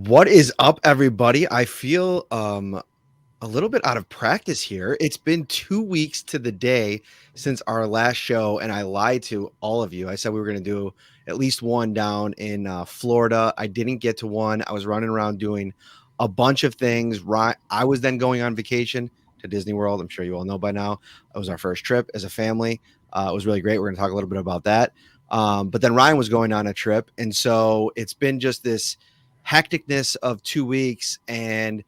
What is up, everybody? I feel a little bit out of practice here. It's been 2 weeks to the day since our last show, and I lied to all of you. I said we were going to do at least one down in Florida. I didn't get to one. I was running around doing a bunch of things. I was then going on vacation to Disney World. I'm sure you all know by now. It was our first trip as a family. It was really great. We're going to talk a little bit about that. But then Ryan was going on a trip, and so it's been just this hecticness of 2 weeks. And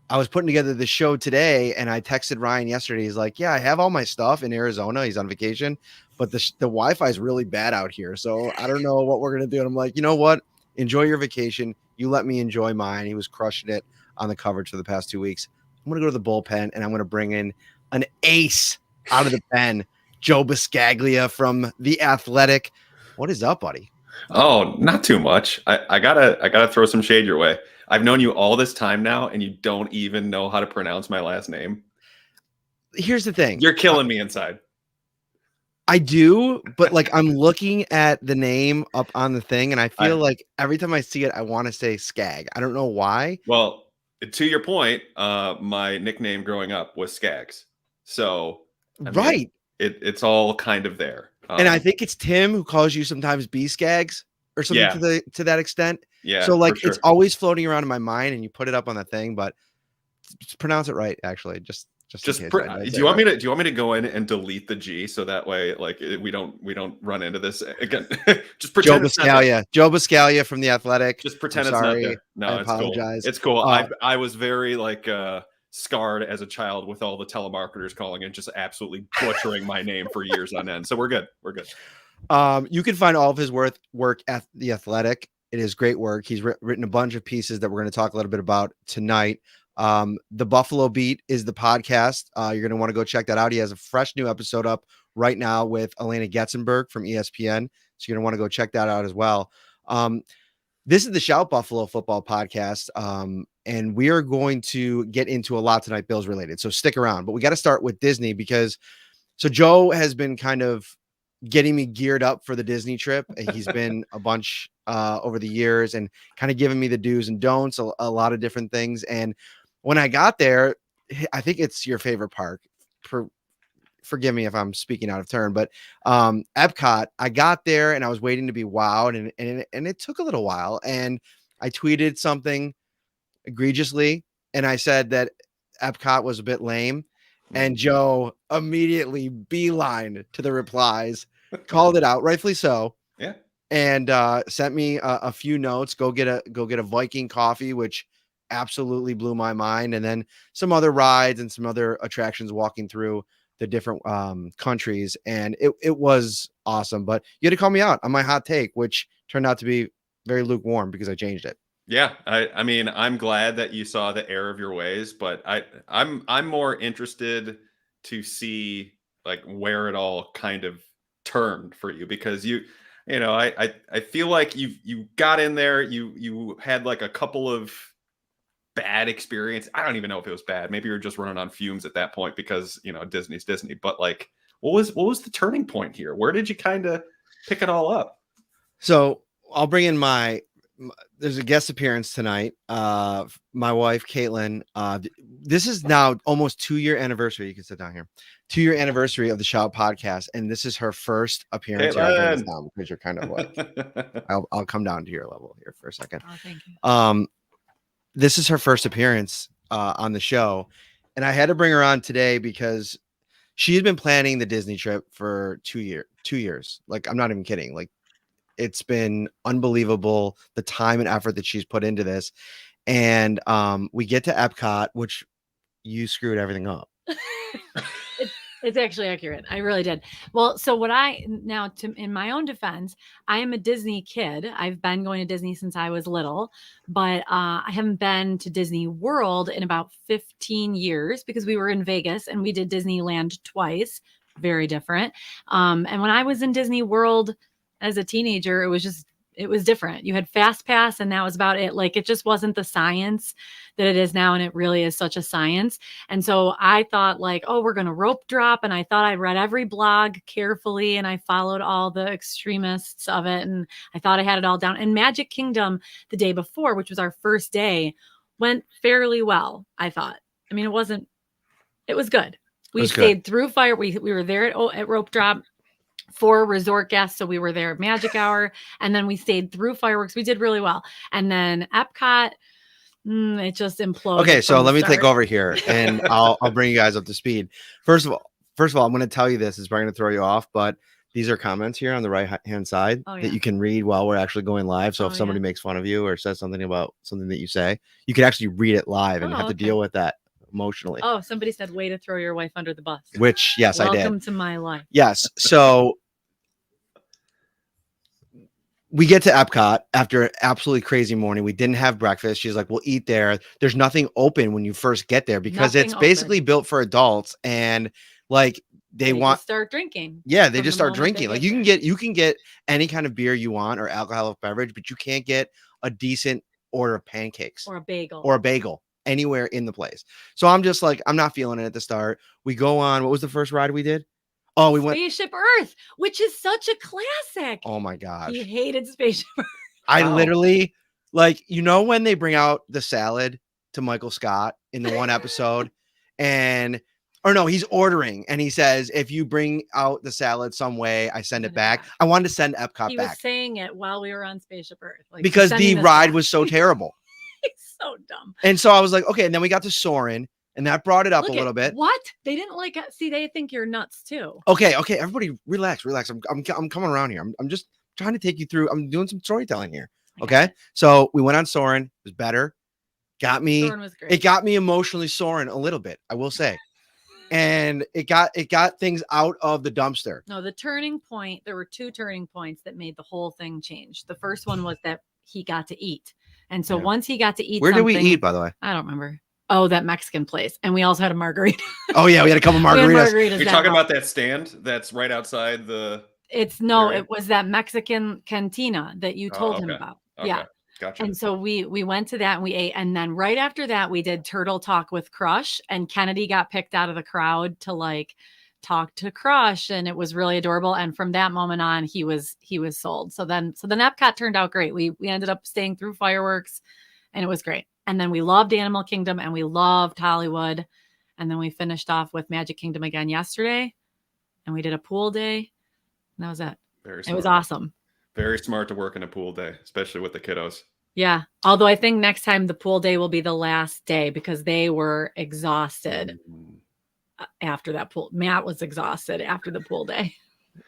I was putting together the show today, and I texted Ryan yesterday. He's like, yeah, I have all my stuff in Arizona. He's on vacation, but the Wi-Fi is really bad out here. So I don't know what we're going to do. And I'm like, you know what? Enjoy your vacation. You let me enjoy mine. He was crushing it on the coverage for the past 2 weeks. I'm going to go to the bullpen, and I'm going to bring in an ace out of the pen, Joe Buscaglia from The Athletic. What is up, buddy? Oh, not too much. I gotta throw some shade your way. I've known you all this time now, and you don't even know how to pronounce my last name. Here's the thing. You're killing me inside. I do, but like I'm looking at the name up on the thing, and I feel like every time I see it, I want to say Skag. I don't know why. Well, to your point, my nickname growing up was Skags. So right. It's all kind of there. And I think it's Tim who calls you sometimes B Skags or something to that extent. Yeah. So like it's always floating around in my mind, and you put it up on the thing, but just pronounce it right. Actually, do you want me to go in and delete the G so that way like we don't run into this again? Just pretend Joe Buscaglia from The Athletic. Just pretend it's not there. No, I apologize. It's cool. I was very like scarred as a child with all the telemarketers calling and just absolutely butchering my name for years on end. So we're good. You can find all of his work at The Athletic. It is great work. He's written a bunch of pieces that we're going to talk a little bit about tonight. The Buffalo Beat is the podcast. You're going to want to go check that out. He has a fresh new episode up right now with Elena Getzenberg from ESPN. So you're going to want to go check that out as well. This is the Shout Buffalo Football Podcast. And we are going to get into a lot tonight, Bills related. So stick around, but we got to start with Disney because Joe has been kind of getting me geared up for the Disney trip. He's been a bunch over the years and kind of giving me the do's and don'ts, a lot of different things. And when I got there, I think it's your favorite park. Forgive me if I'm speaking out of turn, but Epcot, I got there and I was waiting to be wowed, and it took a little while. And I tweeted something egregiously, and I said that Epcot was a bit lame. And Joe immediately beelined to the replies, called it out, rightfully so. Yeah. And sent me a few notes. Go get a Viking coffee, which absolutely blew my mind. And then some other rides and some other attractions walking through the different countries. And it was awesome. But you had to call me out on my hot take, which turned out to be very lukewarm because I changed it. Yeah, I mean, I'm glad that you saw the error of your ways, but I'm more interested to see like where it all kind of turned for you, because I feel like you got in there, you had like a couple of bad experience. I don't even know if it was bad. Maybe you're just running on fumes at that point because Disney's Disney. But like, what was the turning point here? Where did you kind of pick it all up? So I'll bring in there's a guest appearance tonight. My wife, Caitlin. This is now almost 2-year anniversary. You can sit down here. 2-year anniversary of the Shout podcast. And this is her first appearance. Here, down because you're kind of like, I'll come down to your level here for a second. Oh, thank you. This is her first appearance on the show. And I had to bring her on today because she's been planning the Disney trip for 2 years. Like, I'm not even kidding. Like, it's been unbelievable, the time and effort that she's put into this. And we get to Epcot, which you screwed everything up. It's actually accurate. I really did. Well, so in my own defense, I am a Disney kid. I've been going to Disney since I was little, but I haven't been to Disney World in about 15 years because we were in Vegas and we did Disneyland twice. Very different. And when I was in Disney World as a teenager, it was just it was different. You had Fast Pass and that was about it. Like it just wasn't the science that it is now. And it really is such a science. And so I thought like, oh, we're going to rope drop. And I thought I read every blog carefully and I followed all the extremists of it. And I thought I had it all down. And Magic Kingdom the day before, which was our first day, went fairly well, I thought. I mean, it was good. We stayed through fire. We were there at rope drop for resort guests. So we were there at Magic Hour and then we stayed through fireworks. We did really well. And then Epcot, it just imploded. Okay. So let me take over here and I'll bring you guys up to speed. First of all, I'm going to tell you this. It's probably going to throw you off, but these are comments here on the right hand side that you can read while we're actually going live. So if somebody makes fun of you or says something about something that you say, you can actually read it live and have to deal with that emotionally. Oh, somebody said, way to throw your wife under the bus. Which, yes, I did. Welcome to my life. Yes. So we get to Epcot after an absolutely crazy morning. We didn't have breakfast. She's like, we'll eat there. There's nothing open when you first get there because it's basically built for adults. And like, they want to start drinking. Yeah, they just start drinking. Like you can get any kind of beer you want or alcoholic beverage, but you can't get a decent order of pancakes or a bagel anywhere in the place. So I'm just like, I'm not feeling it at the start. We go on. What was the first ride we did? Oh, we went Spaceship Earth, which is such a classic. Oh my gosh. He hated Spaceship Earth. I literally like, when they bring out the salad to Michael Scott in the one episode he's ordering and he says, if you bring out the salad some way, I send it back. I wanted to send Epcot back. He was saying it while we were on Spaceship Earth. Like, because the ride was so terrible. He's so dumb. And so I was like, okay. And then we got to Soarin' and that brought it up a little bit. What? They didn't like it. See, they think you're nuts too. Okay. Everybody relax. I'm coming around here. I'm just trying to take you through. I'm doing some storytelling here. Okay. So we went on Soarin'. It was better. Soarin' was great. It got me emotionally soaring a little bit, I will say. And it got things out of the dumpster. No, the turning point, there were two turning points that made the whole thing change. The first one was that he got to eat. And so once he got to eat, where did we eat, by the way? I don't remember. Oh, that Mexican place. And we also had a margarita. Oh yeah, we had a couple margaritas. You're talking about that stand that's right outside the it was that Mexican cantina that you told him about. Okay. Yeah. Gotcha. And so we went to that and we ate. And then right after that, we did Turtle Talk with Crush. And Kennedy got picked out of the crowd to like talk to Crush. And it was really adorable. And from that moment on, he was sold. So then Epcot turned out great. We ended up staying through fireworks and it was great. And then we loved Animal Kingdom and we loved Hollywood. And then we finished off with Magic Kingdom again yesterday. And we did a pool day. And that was it. It was awesome. Very smart to work in a pool day, especially with the kiddos. Yeah. Although I think next time the pool day will be the last day because they were exhausted after that pool. Matt was exhausted after the pool day.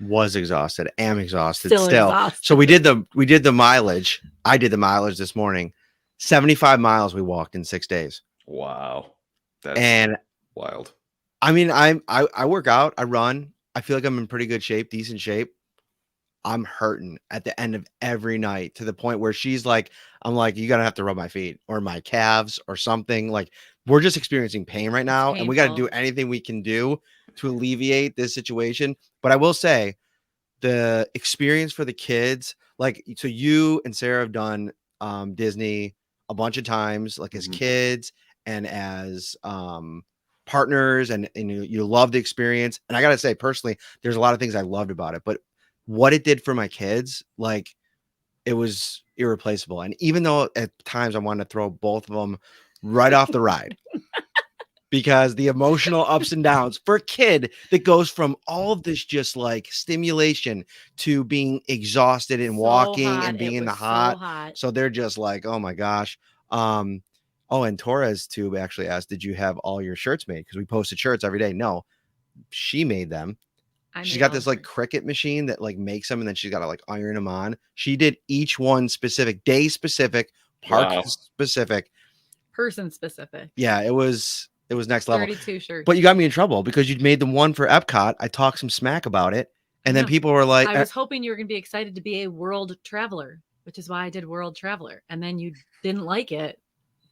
Was exhausted. Am exhausted still. Exhausted. So we did the mileage. I did the mileage this morning. 75 miles we walked in 6 days. Wow. That's wild. I mean, I work out, I run. I feel like I'm in pretty good shape, decent shape. I'm hurting at the end of every night to the point where she's like, I'm like, you gotta have to rub my feet or my calves or something. Like we're just experiencing pain right now. And we got to do anything we can do to alleviate this situation. But I will say the experience for the kids, like, so you and Sarah have done Disney a bunch of times, like as kids and as partners and you love the experience. And I got to say personally, there's a lot of things I loved about it, but what it did for my kids, like it was irreplaceable. And even though at times I wanted to throw both of them right off the ride because the emotional ups and downs for a kid that goes from all of this just like stimulation to being exhausted and walking and being in the hot. So they're just like, oh my gosh. Oh, and Torres too actually asked, did you have all your shirts made? Because we posted shirts every day. No, she made them. She's got this like Cricut machine that like makes them and then she's got to like iron them on. She did each one specific, day specific, park specific, person specific. Yeah, it was next level. 32 shirts. But you got me in trouble because you'd made the one for Epcot. I talked some smack about it. And then people were like, I was hoping you were going to be excited to be a world traveler, which is why I did world traveler. And then you didn't like it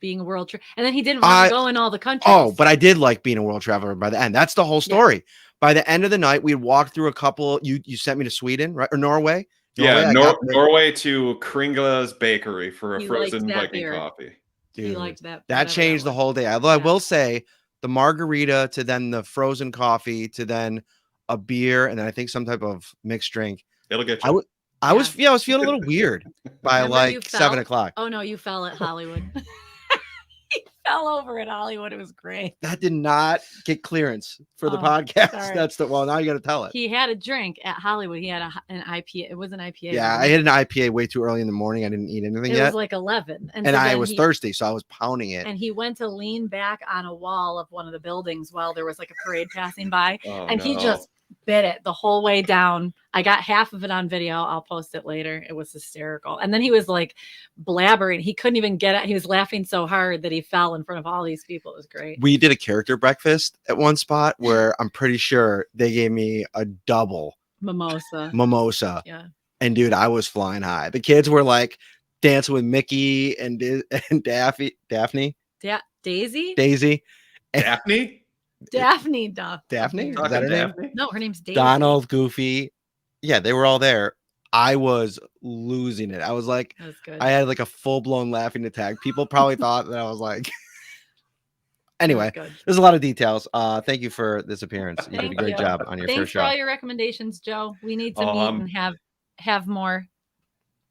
being a world traveler. And then he didn't want to go in all the countries. Oh, but I did like being a world traveler by the end. That's the whole story. Yeah. By the end of the night, we walked through a couple. You sent me to Sweden, right? Or Norway. Yeah, I got the, Norway to Kringla's Bakery for a He liked frozen that Viking beer. coffee. He dude, liked that. that whatever changed the was. whole day. Although I Yeah. will say the margarita to then the frozen coffee to then a beer and then I think some type of mixed drink. It'll get I you. would I was Yeah. I was feeling a little weird by Remember you like 7 fell? o'clock. Oh no, you fell at Hollywood. He fell over at Hollywood. It was great. That did not get clearance for the Oh, podcast. sorry. That's the well. Now you got to tell it. He had a drink at Hollywood. He had an IPA. It was an IPA. Yeah, I wasn't hit an IPA way too early in the morning. I didn't eat anything it? It yet, was like 11, and so I then was thirsty, so I was pounding it. And he went to lean back on a wall of one of the buildings while there was like a parade passing by, Oh, and he no. just bit it the whole way down. I got half of it on video. I'll post it later. It was hysterical. And then he was like blabbering. He couldn't even get it. He was laughing so hard that he fell in front of all these people. It was great. We did a character breakfast at one spot where I'm pretty sure they gave me a double Mimosa. Yeah. Yeah. And dude, I was flying high. The kids were like dancing with Mickey and Daphne. Daisy? Daisy. Daphne? Daphne Duff. Daphne? Is Talking that her name? Daphne? No, her name's Daisy. Donald, Goofy. Yeah, they were all there. I was losing it. I was like, That was good. I had like a full-blown laughing attack. People probably thought that I was like anyway, That was good. there's a lot of details. Thank you for this appearance. You did a Thank great you. job on your Thanks first for all show. your recommendations, Joe. We need to Oh, meet and have more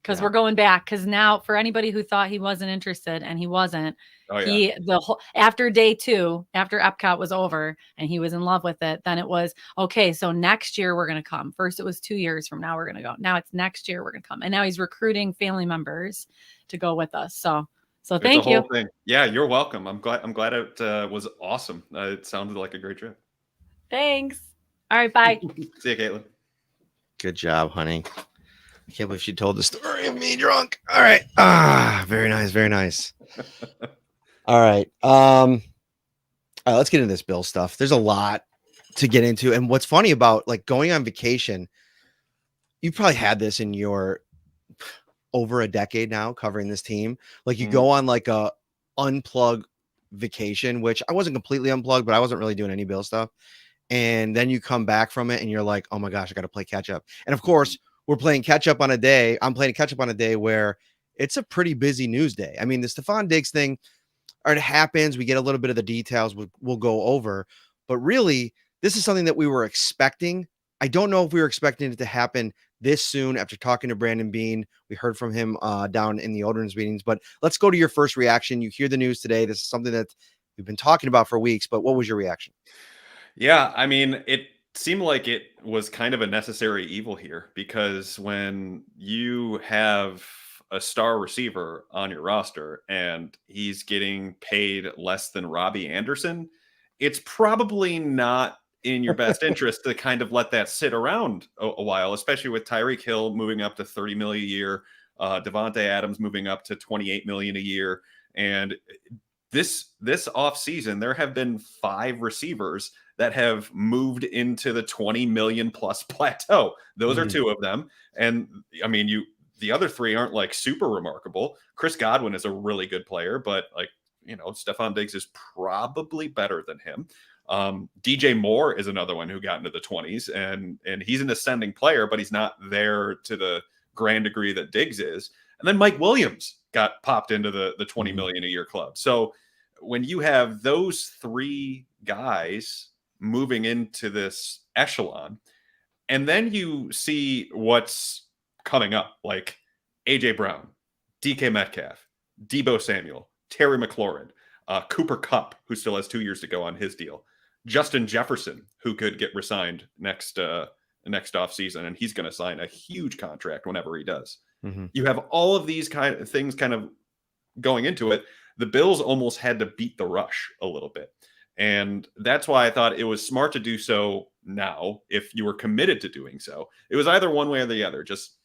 because Yeah. we're going back. Because now, for anybody who thought he wasn't interested, and he wasn't, Oh, yeah. after day 2, after Epcot was over, and he was in love with it. Then it was okay. So next year we're gonna come. First it was 2 years from now we're gonna go. Now it's next year we're gonna come, and now he's recruiting family members to go with us. So thank It's a you. whole thing. Yeah, you're welcome. I'm glad it was awesome. It sounded like a great trip. Thanks. All right, bye. See you, Caitlin. Good job, honey. I can't believe she told the story of me drunk. All right. Very nice. Very nice. All right. All right, let's get into this Bill stuff. There's a lot to get into. And what's funny about like going on vacation, you probably had this in your over a decade now covering this team. Like you go on like a unplug vacation, which I wasn't completely unplugged, but I wasn't really doing any Bill stuff. And then you come back from it and you're like, oh my gosh, I got to play catch up. And of course, we're playing catch up on a day. I'm playing catch up on a day where it's a pretty busy news day. I mean, the Stefon Diggs thing, or it happens. We get a little bit of the details we'll go over, but really, this is something that we were expecting. I don't know if we were expecting it to happen this soon after talking to Brandon Beane. We heard from him down in the Oldrins meetings, but let's go to your first reaction. You hear the news today. This is something that we've been talking about for weeks, but what was your reaction? Yeah, I mean, it seemed like it was kind of a necessary evil here because when you have a star receiver on your roster and he's getting paid less than Robbie Anderson, it's probably not in your best interest to kind of let that sit around a while, especially with Tyreek Hill moving up to $30 million a year, Devontae Adams moving up to $28 million a year. And this offseason, there have been 5 receivers that have moved into the 20 million plus plateau. Those are 2 of them. And I mean, the other 3 aren't like super remarkable. Chris Godwin is a really good player, but like, Stefon Diggs is probably better than him. DJ Moore is another one who got into the 20s and he's an ascending player, but he's not there to the grand degree that Diggs is. And then Mike Williams got popped into the 20 million a year club. So when you have those 3 guys moving into this echelon, and then you see what's coming up, like AJ Brown, DK Metcalf, Deebo Samuel, Terry McLaurin, Cooper Kupp, who still has 2 years to go on his deal, Justin Jefferson, who could get re-signed next offseason, and he's going to sign a huge contract whenever he does. You have all of these kind of things kind of going into it. The Bills almost had to beat the rush a little bit. And that's why I thought it was smart to do so now if you were committed to doing so. It was either one way or the other. Just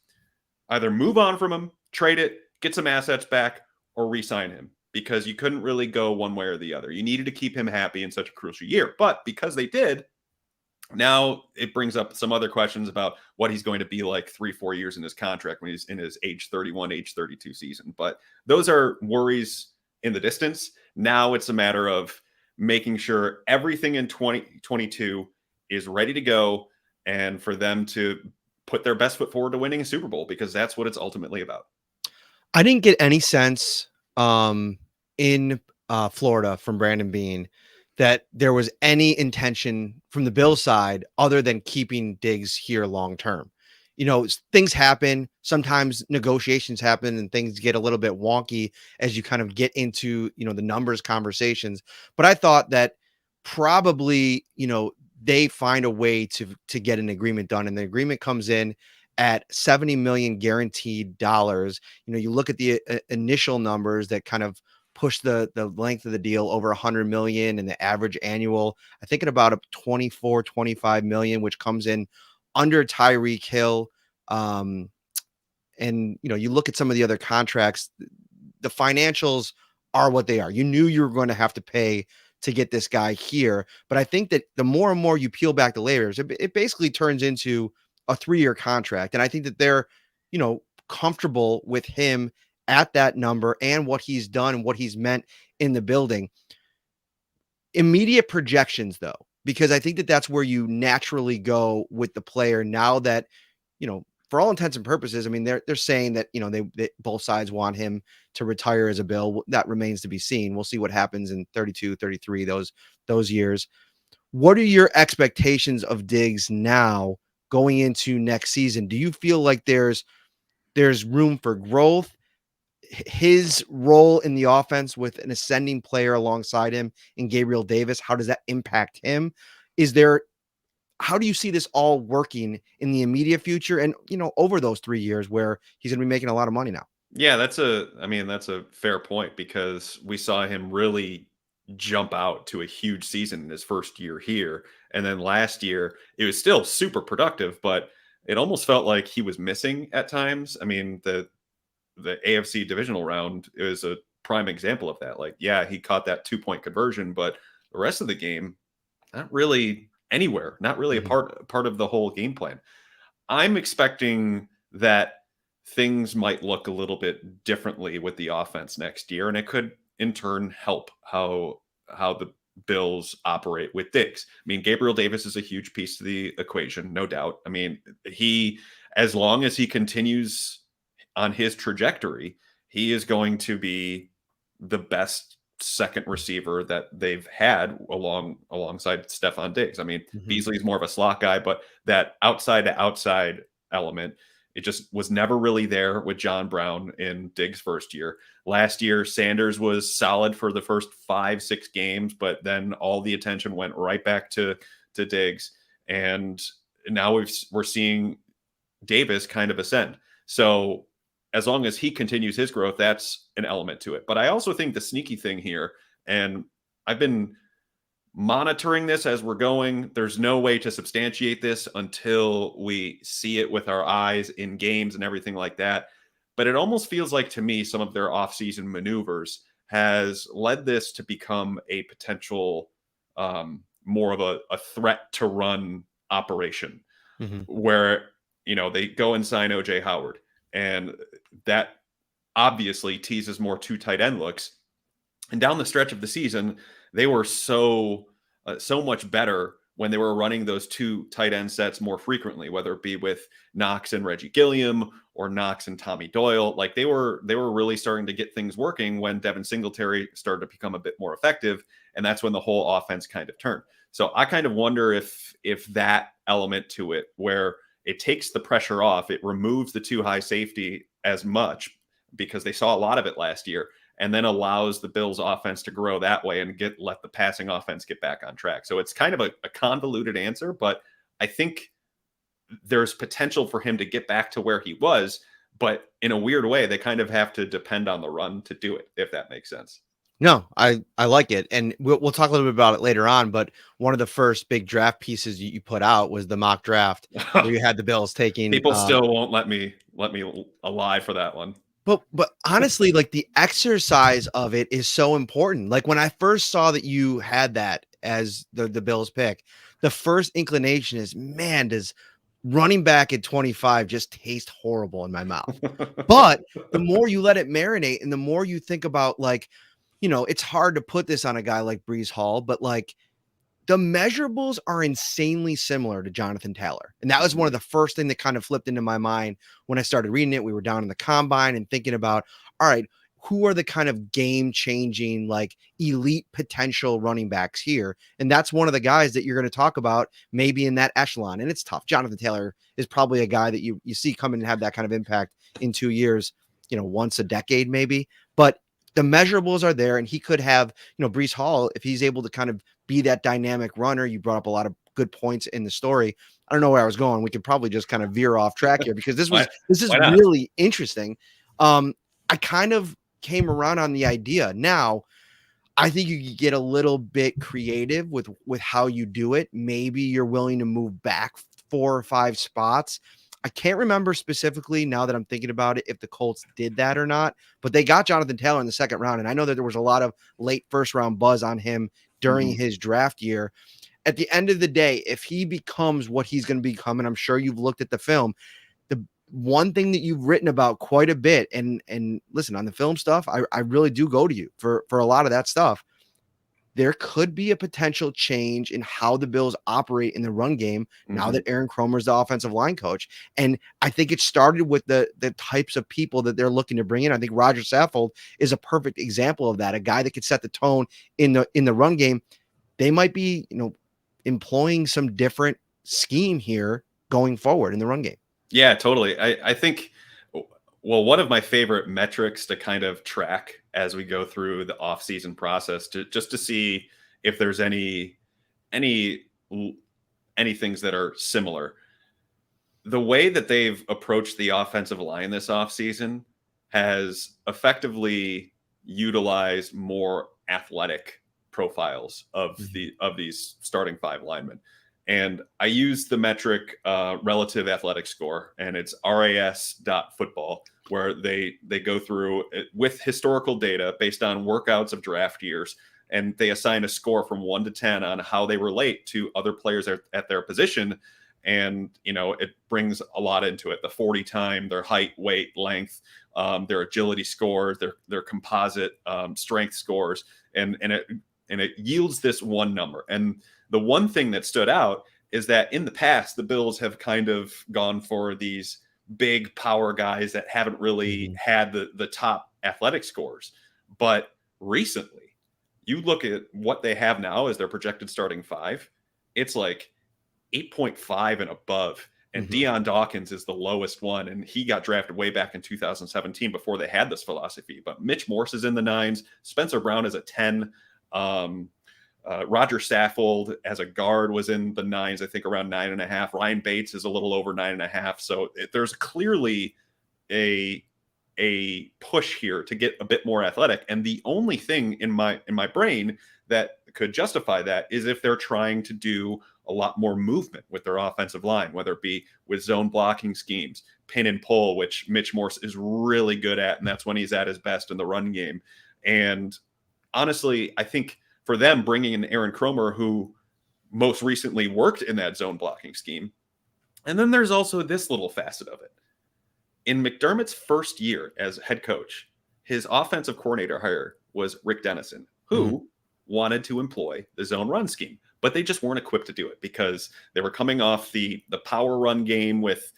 either move on from him, trade it, get some assets back, or re-sign him, because you couldn't really go one way or the other. You needed to keep him happy in such a crucial year. But because they did, now it brings up some other questions about what he's going to be like 3-4 years in his contract when he's in his age 31, age 32 season. But those are worries in the distance. Now it's a matter of making sure everything in 2022 is ready to go, and for them to put their best foot forward to winning a Super Bowl, because that's what it's ultimately about. I didn't get any sense in Florida from Brandon Beane that there was any intention from the Bills side other than keeping Diggs here long term. Things happen. Sometimes negotiations happen and things get a little bit wonky as you kind of get into, the numbers conversations. But I thought that probably, they find a way to get an agreement done, and the agreement comes in at $70 million guaranteed dollars. You look at the initial numbers that kind of push the length of the deal over 100 million, and the average annual, I think, at about a 25 million, which comes in under Tyreek Hill. And you look at some of the other contracts, the financials are what they are. You knew you were going to have to pay to get this guy here, but I think that the more and more you peel back the layers, it basically turns into a 3-year contract. And I think that they're, comfortable with him at that number and what he's done and what he's meant in the building. Immediate projections, though, because I think that that's where you naturally go with the player now that, for all intents and purposes, I mean, they're saying that, they both sides want him to retire as a Bill. That remains to be seen. We'll see what happens in 32, 33, those years. What are your expectations of Diggs now going into next season? Do you feel like there's room for growth? His role in the offense with an ascending player alongside him in Gabriel Davis, how does that impact him? How do you see this all working in the immediate future and, over those 3 years where he's going to be making a lot of money now? Yeah, that's a fair point, because we saw him really jump out to a huge season in his first year here. And then last year, it was still super productive, but it almost felt like he was missing at times. I mean, the AFC divisional round is a prime example of that. Like, yeah, he caught that 2-point conversion, but the rest of the game, not really anywhere, not really a part of the whole game plan. I'm expecting that things might look a little bit differently with the offense next year, and it could in turn help how the Bills operate with Diggs. I mean, Gabriel Davis is a huge piece to the equation, no doubt. I mean, as long as he continues on his trajectory, he is going to be the best second receiver that they've had alongside Stefon Diggs. I mean, Beasley's more of a slot guy, but that outside to outside element, it just was never really there with John Brown in Diggs' first year. Last year, Sanders was solid for the first 5-6 games, but then all the attention went right back to Diggs. And now we're seeing Davis kind of ascend. So as long as he continues his growth, that's an element to it. But I also think the sneaky thing here, and I've been monitoring this as we're going, there's no way to substantiate this until we see it with our eyes in games and everything like that. But it almost feels like, to me, some of their offseason maneuvers has led this to become a potential more of a threat to run operation, where, they go and sign OJ Howard. And that obviously teases more 2 tight end looks. And down the stretch of the season, they were so much better when they were running those 2 tight end sets more frequently, whether it be with Knox and Reggie Gilliam or Knox and Tommy Doyle. Like, they were really starting to get things working when Devin Singletary started to become a bit more effective. And that's when the whole offense kind of turned. So I kind of wonder if that element to it, where it takes the pressure off, it removes the 2 high safety as much, because they saw a lot of it last year, and then allows the Bills offense to grow that way and let the passing offense get back on track. So it's kind of a convoluted answer, but I think there's potential for him to get back to where he was, but in a weird way, they kind of have to depend on the run to do it, if that makes sense. No, I like it. And we'll talk a little bit about it later on, but one of the first big draft pieces you put out was the mock draft where you had the Bills taking. People still won't let me alive for that one. But honestly, like, the exercise of it is so important. Like, when I first saw that you had that as the Bills pick, the first inclination is, man, does running back at 25 just taste horrible in my mouth. But the more you let it marinate and the more you think about, like, it's hard to put this on a guy like Breece Hall, but like, the measurables are insanely similar to Jonathan Taylor. And that was one of the first thing that kind of flipped into my mind when I started reading it. We were down in the combine and thinking about, all right, who are the kind of game-changing, like elite potential running backs here? And that's one of the guys that you're going to talk about maybe in that echelon. And it's tough. Jonathan Taylor is probably a guy that you see come in and have that kind of impact in 2 years, once a decade maybe. But the measurables are there, and he could have, Breece Hall, if he's able to kind of be that dynamic runner. You brought up a lot of good points in the story. I don't know where I was going. We could probably just kind of veer off track here because this is really interesting. I kind of came around on the idea. Now, I think you could get a little bit creative with how you do it. Maybe you're willing to move back 4 or 5 spots. I can't remember specifically now that I'm thinking about it if the Colts did that or not, but they got Jonathan Taylor in the second round. And I know that there was a lot of late first round buzz on him during his draft year. At the end of the day, if he becomes what he's going to become, and I'm sure you've looked at the film, the one thing that you've written about quite a bit, and listen, on the film stuff, I really do go to you for a lot of that stuff. There could be a potential change in how the Bills operate in the run game now that Aaron Kromer is the offensive line coach. And I think it started with the types of people that they're looking to bring in. I think Roger Saffold is a perfect example of that, a guy that could set the tone in the run game. They might be, employing some different scheme here going forward in the run game. Yeah, totally. I think, well, one of my favorite metrics to kind of track as we go through the off-season process to see if there's any things that are similar. The way that they've approached the offensive line this offseason has effectively utilized more athletic profiles of these starting 5 linemen. And I use the metric relative athletic score, and it's RAS.football, where they go through it with historical data based on workouts of draft years, and they assign a score from 1 to 10 on how they relate to other players at their position. And, it brings a lot into it: the 40 time, their height, weight, length, their agility scores, their composite strength scores, and it yields this one number. And the one thing that stood out is that in the past, the Bills have kind of gone for these big power guys that haven't really had the top athletic scores. But recently, you look at what they have now as their projected starting 5, it's like 8.5 and above. And Deion Dawkins is the lowest one. And he got drafted way back in 2017 before they had this philosophy. But Mitch Morse is in the 9s. Spencer Brown is a 10. Roger Saffold as a guard was in the 9s, I think around 9.5. Ryan Bates is a little over 9.5. So there's clearly a push here to get a bit more athletic. And the only thing in my brain that could justify that is if they're trying to do a lot more movement with their offensive line, whether it be with zone blocking schemes, pin and pull, which Mitch Morse is really good at. And that's when he's at his best in the run game. And honestly, I think for them, bringing in Aaron Kromer, who most recently worked in that zone blocking scheme. And then there's also this little facet of it. In McDermott's first year as head coach, his offensive coordinator hire was Rick Dennison, who wanted to employ the zone run scheme, but they just weren't equipped to do it because they were coming off the power run game with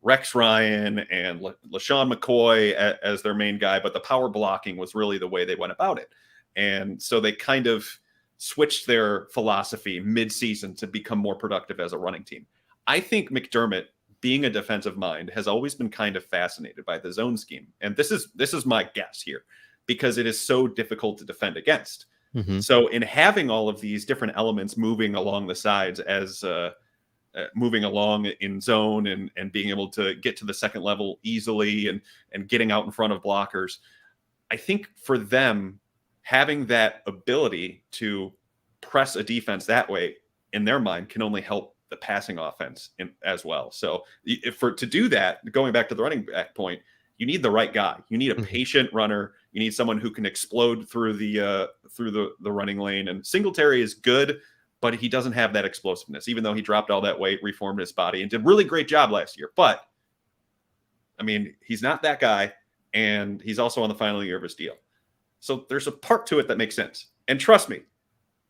Rex Ryan and LaShawn McCoy as their main guy, but the power blocking was really the way they went about it. And so they kind of switched their philosophy mid-season to become more productive as a running team. I think McDermott, being a defensive mind, has always been kind of fascinated by the zone scheme. And this is my guess here, because it is so difficult to defend against. So in having all of these different elements moving along the sides as moving along in zone and being able to get to the second level easily and getting out in front of blockers, I think for them, having that ability to press a defense that way, in their mind, can only help the passing offense as well. So to do that, going back to the running back point, you need the right guy. You need a patient runner. You need someone who can explode through the running lane. And Singletary is good, but he doesn't have that explosiveness, even though he dropped all that weight, reformed his body, and did a really great job last year. But I mean, he's not that guy, and he's also on the final year of his deal. So there's a part to it that makes sense. And trust me,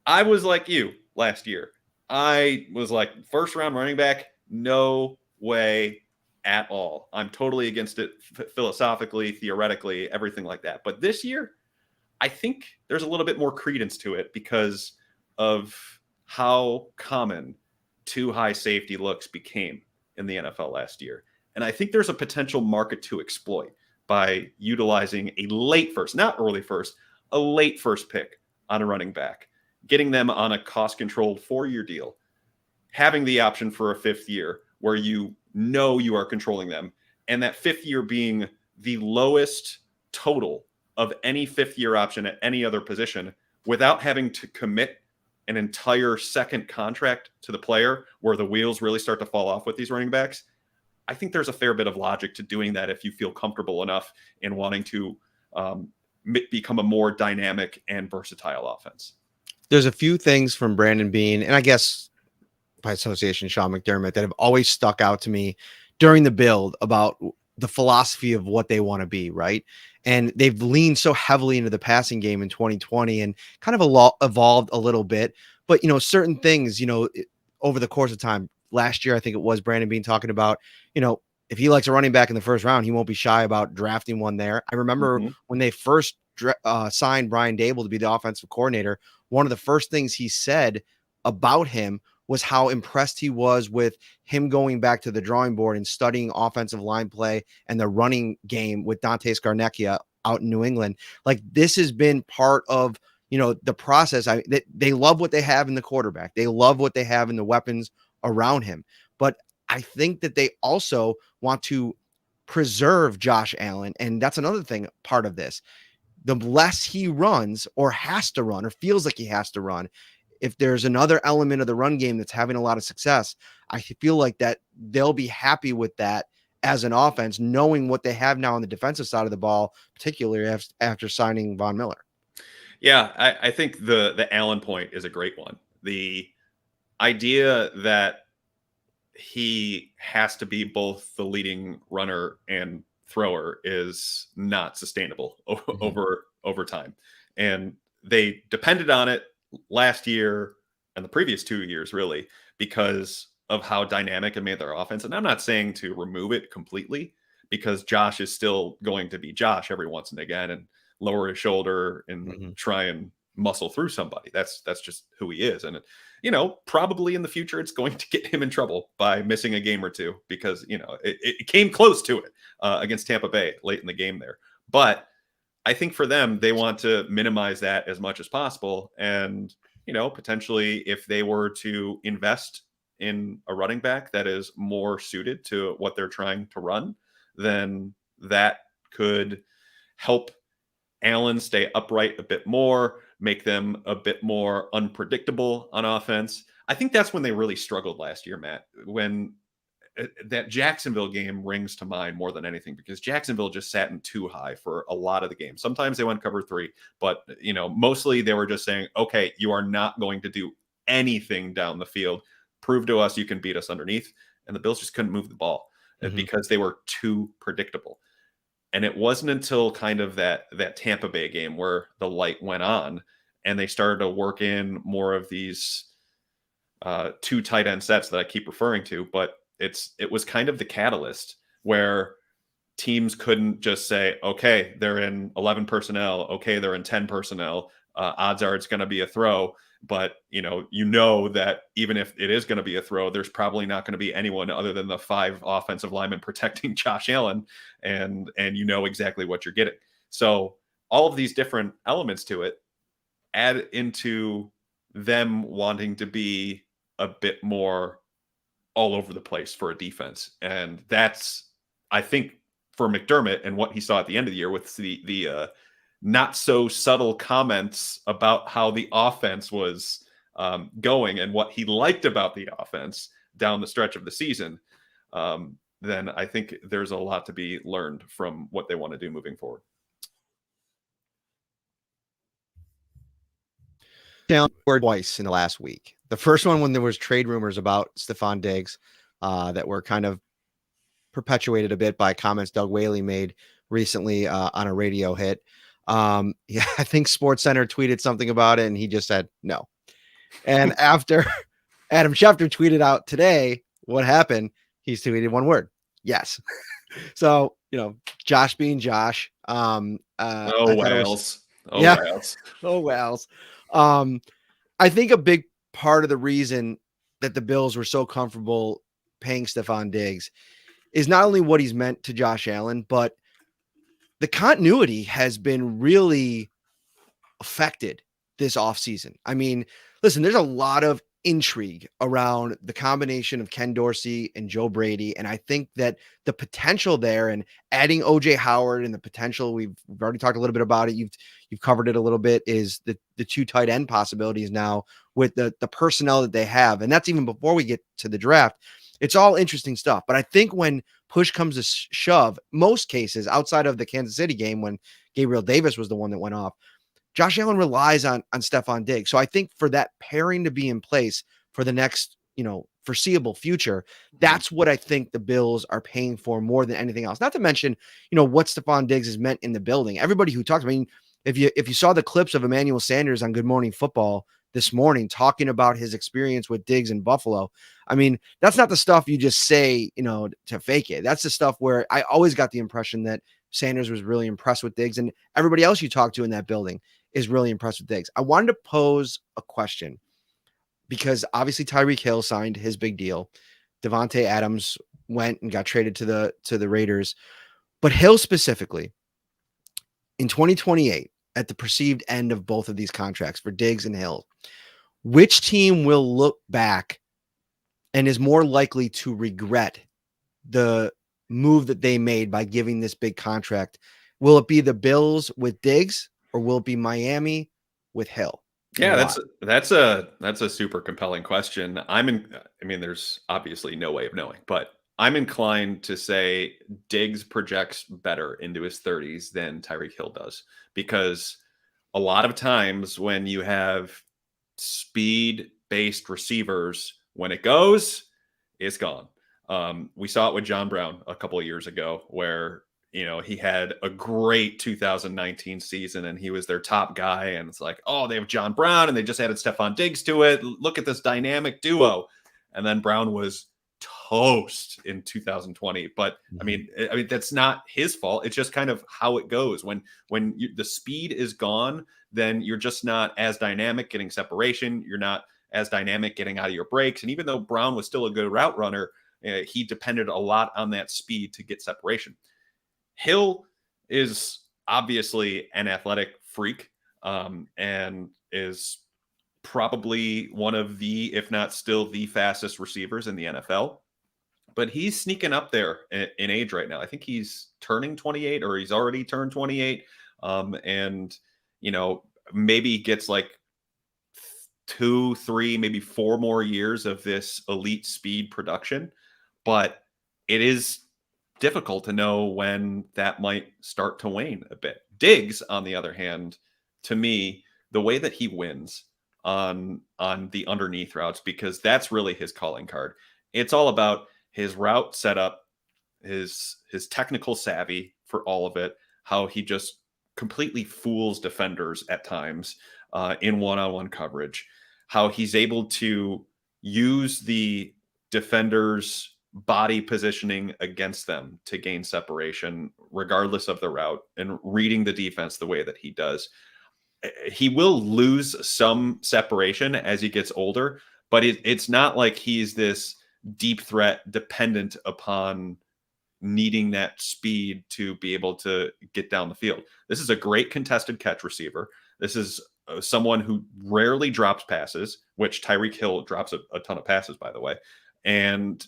I was like you last year. I was like, first round running back, no way at all. I'm totally against it philosophically, theoretically, everything like that. But this year, I think there's a little bit more credence to it because of how common too high safety looks became in the NFL last year. And I think there's a potential market to exploit by utilizing a late first, not early first, a late first pick on a running back, getting them on a cost-controlled 4-year deal, having the option for a 5th year where you know you are controlling them, and that 5th year being the lowest total of any 5th year option at any other position without having to commit an entire second contract to the player where the wheels really start to fall off with these running backs. I think there's a fair bit of logic to doing that if you feel comfortable enough in wanting to become a more dynamic and versatile offense. There's a few things from Brandon Beane, and I guess by association Sean McDermott, that have always stuck out to me during the build about the philosophy of what they want to be, right? And they've leaned so heavily into the passing game in 2020 and kind of evolved a little bit. But, certain things, over the course of time, last year, I think it was Brandon Beane talking about, if he likes a running back in the first round, he won't be shy about drafting one there. I remember when they first signed Brian Dable to be the offensive coordinator, one of the first things he said about him was how impressed he was with him going back to the drawing board and studying offensive line play and the running game with Dante Scarnecchia out in New England. Like, this has been part of, the process. They love what they have in the quarterback. They love what they have in the weapons around him. But I think that they also want to preserve Josh Allen. And that's another thing, part of this. The less he runs or has to run or feels like he has to run, if there's another element of the run game that's having a lot of success, I feel like that they'll be happy with that as an offense, knowing what they have now on the defensive side of the ball, particularly after signing Von Miller. Yeah, I think the Allen point is a great one. The idea that he has to be both the leading runner and thrower is not sustainable over time. And they depended on it last year and the previous 2 years, really, because of how dynamic it made their offense. And I'm not saying to remove it completely, because Josh is still going to be Josh every once and again and lower his shoulder and try and muscle through somebody. That's just who he is. And, probably in the future, it's going to get him in trouble by missing a game or two because, it came close to it against Tampa Bay late in the game there. But I think for them, they want to minimize that as much as possible. And, potentially if they were to invest in a running back that is more suited to what they're trying to run, then that could help Allen stay upright a bit more, make them a bit more unpredictable on offense. I think that's when they really struggled last year, Matt, when that Jacksonville game rings to mind more than anything, because Jacksonville just sat in too high for a lot of the game. Sometimes they went cover 3, but mostly they were just saying, okay, you are not going to do anything down the field. Prove to us you can beat us underneath. And the Bills just couldn't move the ball because they were too predictable. And it wasn't until kind of that Tampa Bay game where the light went on and they started to work in more of these 2 tight end sets that I keep referring to, but it was kind of the catalyst where teams couldn't just say, okay, they're in 11 personnel. Okay, they're in 10 personnel. Odds are it's going to be a throw. But, that even if it is going to be a throw, there's probably not going to be anyone other than the 5 offensive linemen protecting Josh Allen. And exactly what you're getting. So all of these different elements to it add into them wanting to be a bit more all over the place for a defense. And that's, I think, for McDermott and what he saw at the end of the year with the not so subtle comments about how the offense was going and what he liked about the offense down the stretch of the season, then I think there's a lot to be learned from what they want to do moving forward. Down twice in the last week. The first one when there was trade rumors about Stefon Diggs that were kind of perpetuated a bit by comments Doug Whaley made recently on a radio hit. I think SportsCenter tweeted something about it, and he just said no. And after Adam Schefter tweeted out today what happened, he's tweeted one word: yes. So, Josh being Josh. Oh, I thought it was, Wales. Oh, yeah. Wales. Oh, Wales. I think a big part of the reason that the Bills were so comfortable paying Stefon Diggs is not only what he's meant to Josh Allen, but the continuity has been really affected this offseason. I mean, listen, there's a lot of intrigue around the combination of Ken Dorsey and Joe Brady. And I think that the potential there and adding OJ Howard and the potential we've already talked a little bit about it. You've covered it a little bit, is the two tight end possibilities now with the personnel that they have. And that's even before we get to the draft. It's all interesting stuff. But I think when push comes to shove, most cases outside of the Kansas City game, when Gabriel Davis was the one that went off, Josh Allen relies on Stefon Diggs. So I think for that pairing to be in place for the next, foreseeable future, that's what I think the Bills are paying for more than anything else. Not to mention, what Stefon Diggs has meant in the building. Everybody who talks, I mean, if you saw the clips of Emmanuel Sanders on Good Morning Football this morning talking about his experience with Diggs in Buffalo, I mean, that's not the stuff you just say, to fake it. That's the stuff where I always got the impression that Sanders was really impressed with Diggs, and everybody else you talk to in that building is really impressed with Diggs. I wanted to pose a question because obviously Tyreek Hill signed his big deal. Devontae Adams went and got traded to the Raiders, but Hill specifically in 2028 at the perceived end of both of these contracts for Diggs and Hill, which team will look back and is more likely to regret the move that they made by giving this big contract? Will it be the Bills with Diggs, or will it be Miami with Hill? Yeah, that's a super compelling question. I mean, there's obviously no way of knowing, but I'm inclined to say Diggs projects better into his 30s than Tyreek Hill does, because a lot of times when you have speed-based receivers, when it goes, it's gone. We saw it with John Brown a couple of years ago, where he had a great 2019 season and he was their top guy. And it's like, oh, they have John Brown and they just added Stefon Diggs to it. Look at this dynamic duo. And then Brown was toast in 2020. But I mean, that's not his fault. It's just kind of how it goes. When the speed is gone, then you're just not as dynamic getting separation. You're not as dynamic getting out of your breaks. And even though Brown was still a good route runner, he depended a lot on that speed to get separation. Hill is obviously an athletic freak, and is probably one of the, if not still the fastest receivers in the NFL. But he's sneaking up there in age right now. I think he's turning 28, or he's already turned 28. And, maybe gets like 2, 3, maybe 4 more years of this elite speed production. But it is difficult to know when that might start to wane a bit. Diggs, on the other hand, to me, the way that he wins on the underneath routes, because that's really his calling card. It's all about his route setup, his technical savvy for all of it, how he just completely fools defenders at times in one-on-one coverage, how he's able to use the defenders' body positioning against them to gain separation regardless of the route, and reading the defense the way that he does. He will lose some separation as he gets older, but it's not like he's this deep threat dependent upon needing that speed to be able to get down the field. This is a great contested catch receiver. This is someone who rarely drops passes, which Tyreek Hill drops a ton of passes, by the way. And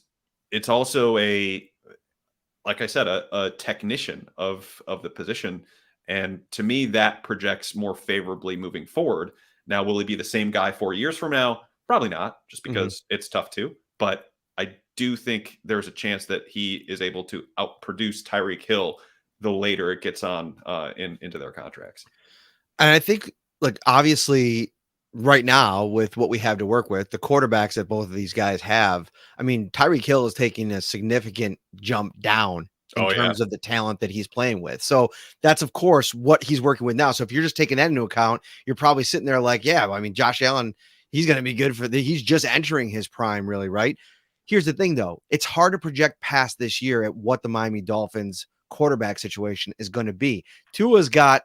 it's also like I said, a technician of the position. And to me, that projects more favorably moving forward. Now, will he be the same guy 4 years from now? Probably not, just because it's tough too. But I do think there's a chance that he is able to outproduce Tyreek Hill the later it gets on into their contracts. And I think, obviously, right now, with what we have to work with, the quarterbacks that both of these guys have, I mean, Tyreek Hill is taking a significant jump down in terms of the talent that he's playing with. So that's, of course, what he's working with now. So if you're just taking that into account, you're probably sitting there like, yeah, I mean, Josh Allen, he's going to be good he's just entering his prime, really, right? Here's the thing, though. It's hard to project past this year at what the Miami Dolphins quarterback situation is going to be. Tua's got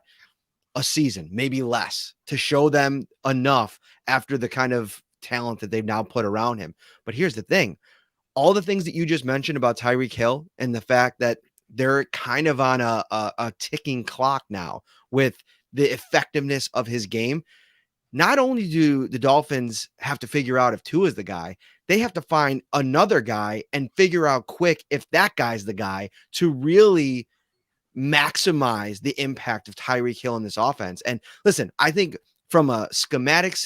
a season, maybe less, to show them enough after the kind of talent that they've now put around him. But here's the thing. All the things that you just mentioned about Tyreek Hill and the fact that they're kind of on a ticking clock now with the effectiveness of his game. Not only do the Dolphins have to figure out if Tua is the guy, they have to find another guy and figure out quick if that guy's the guy to really maximize the impact of Tyreek Hill in this offense. And listen, I think from a schematic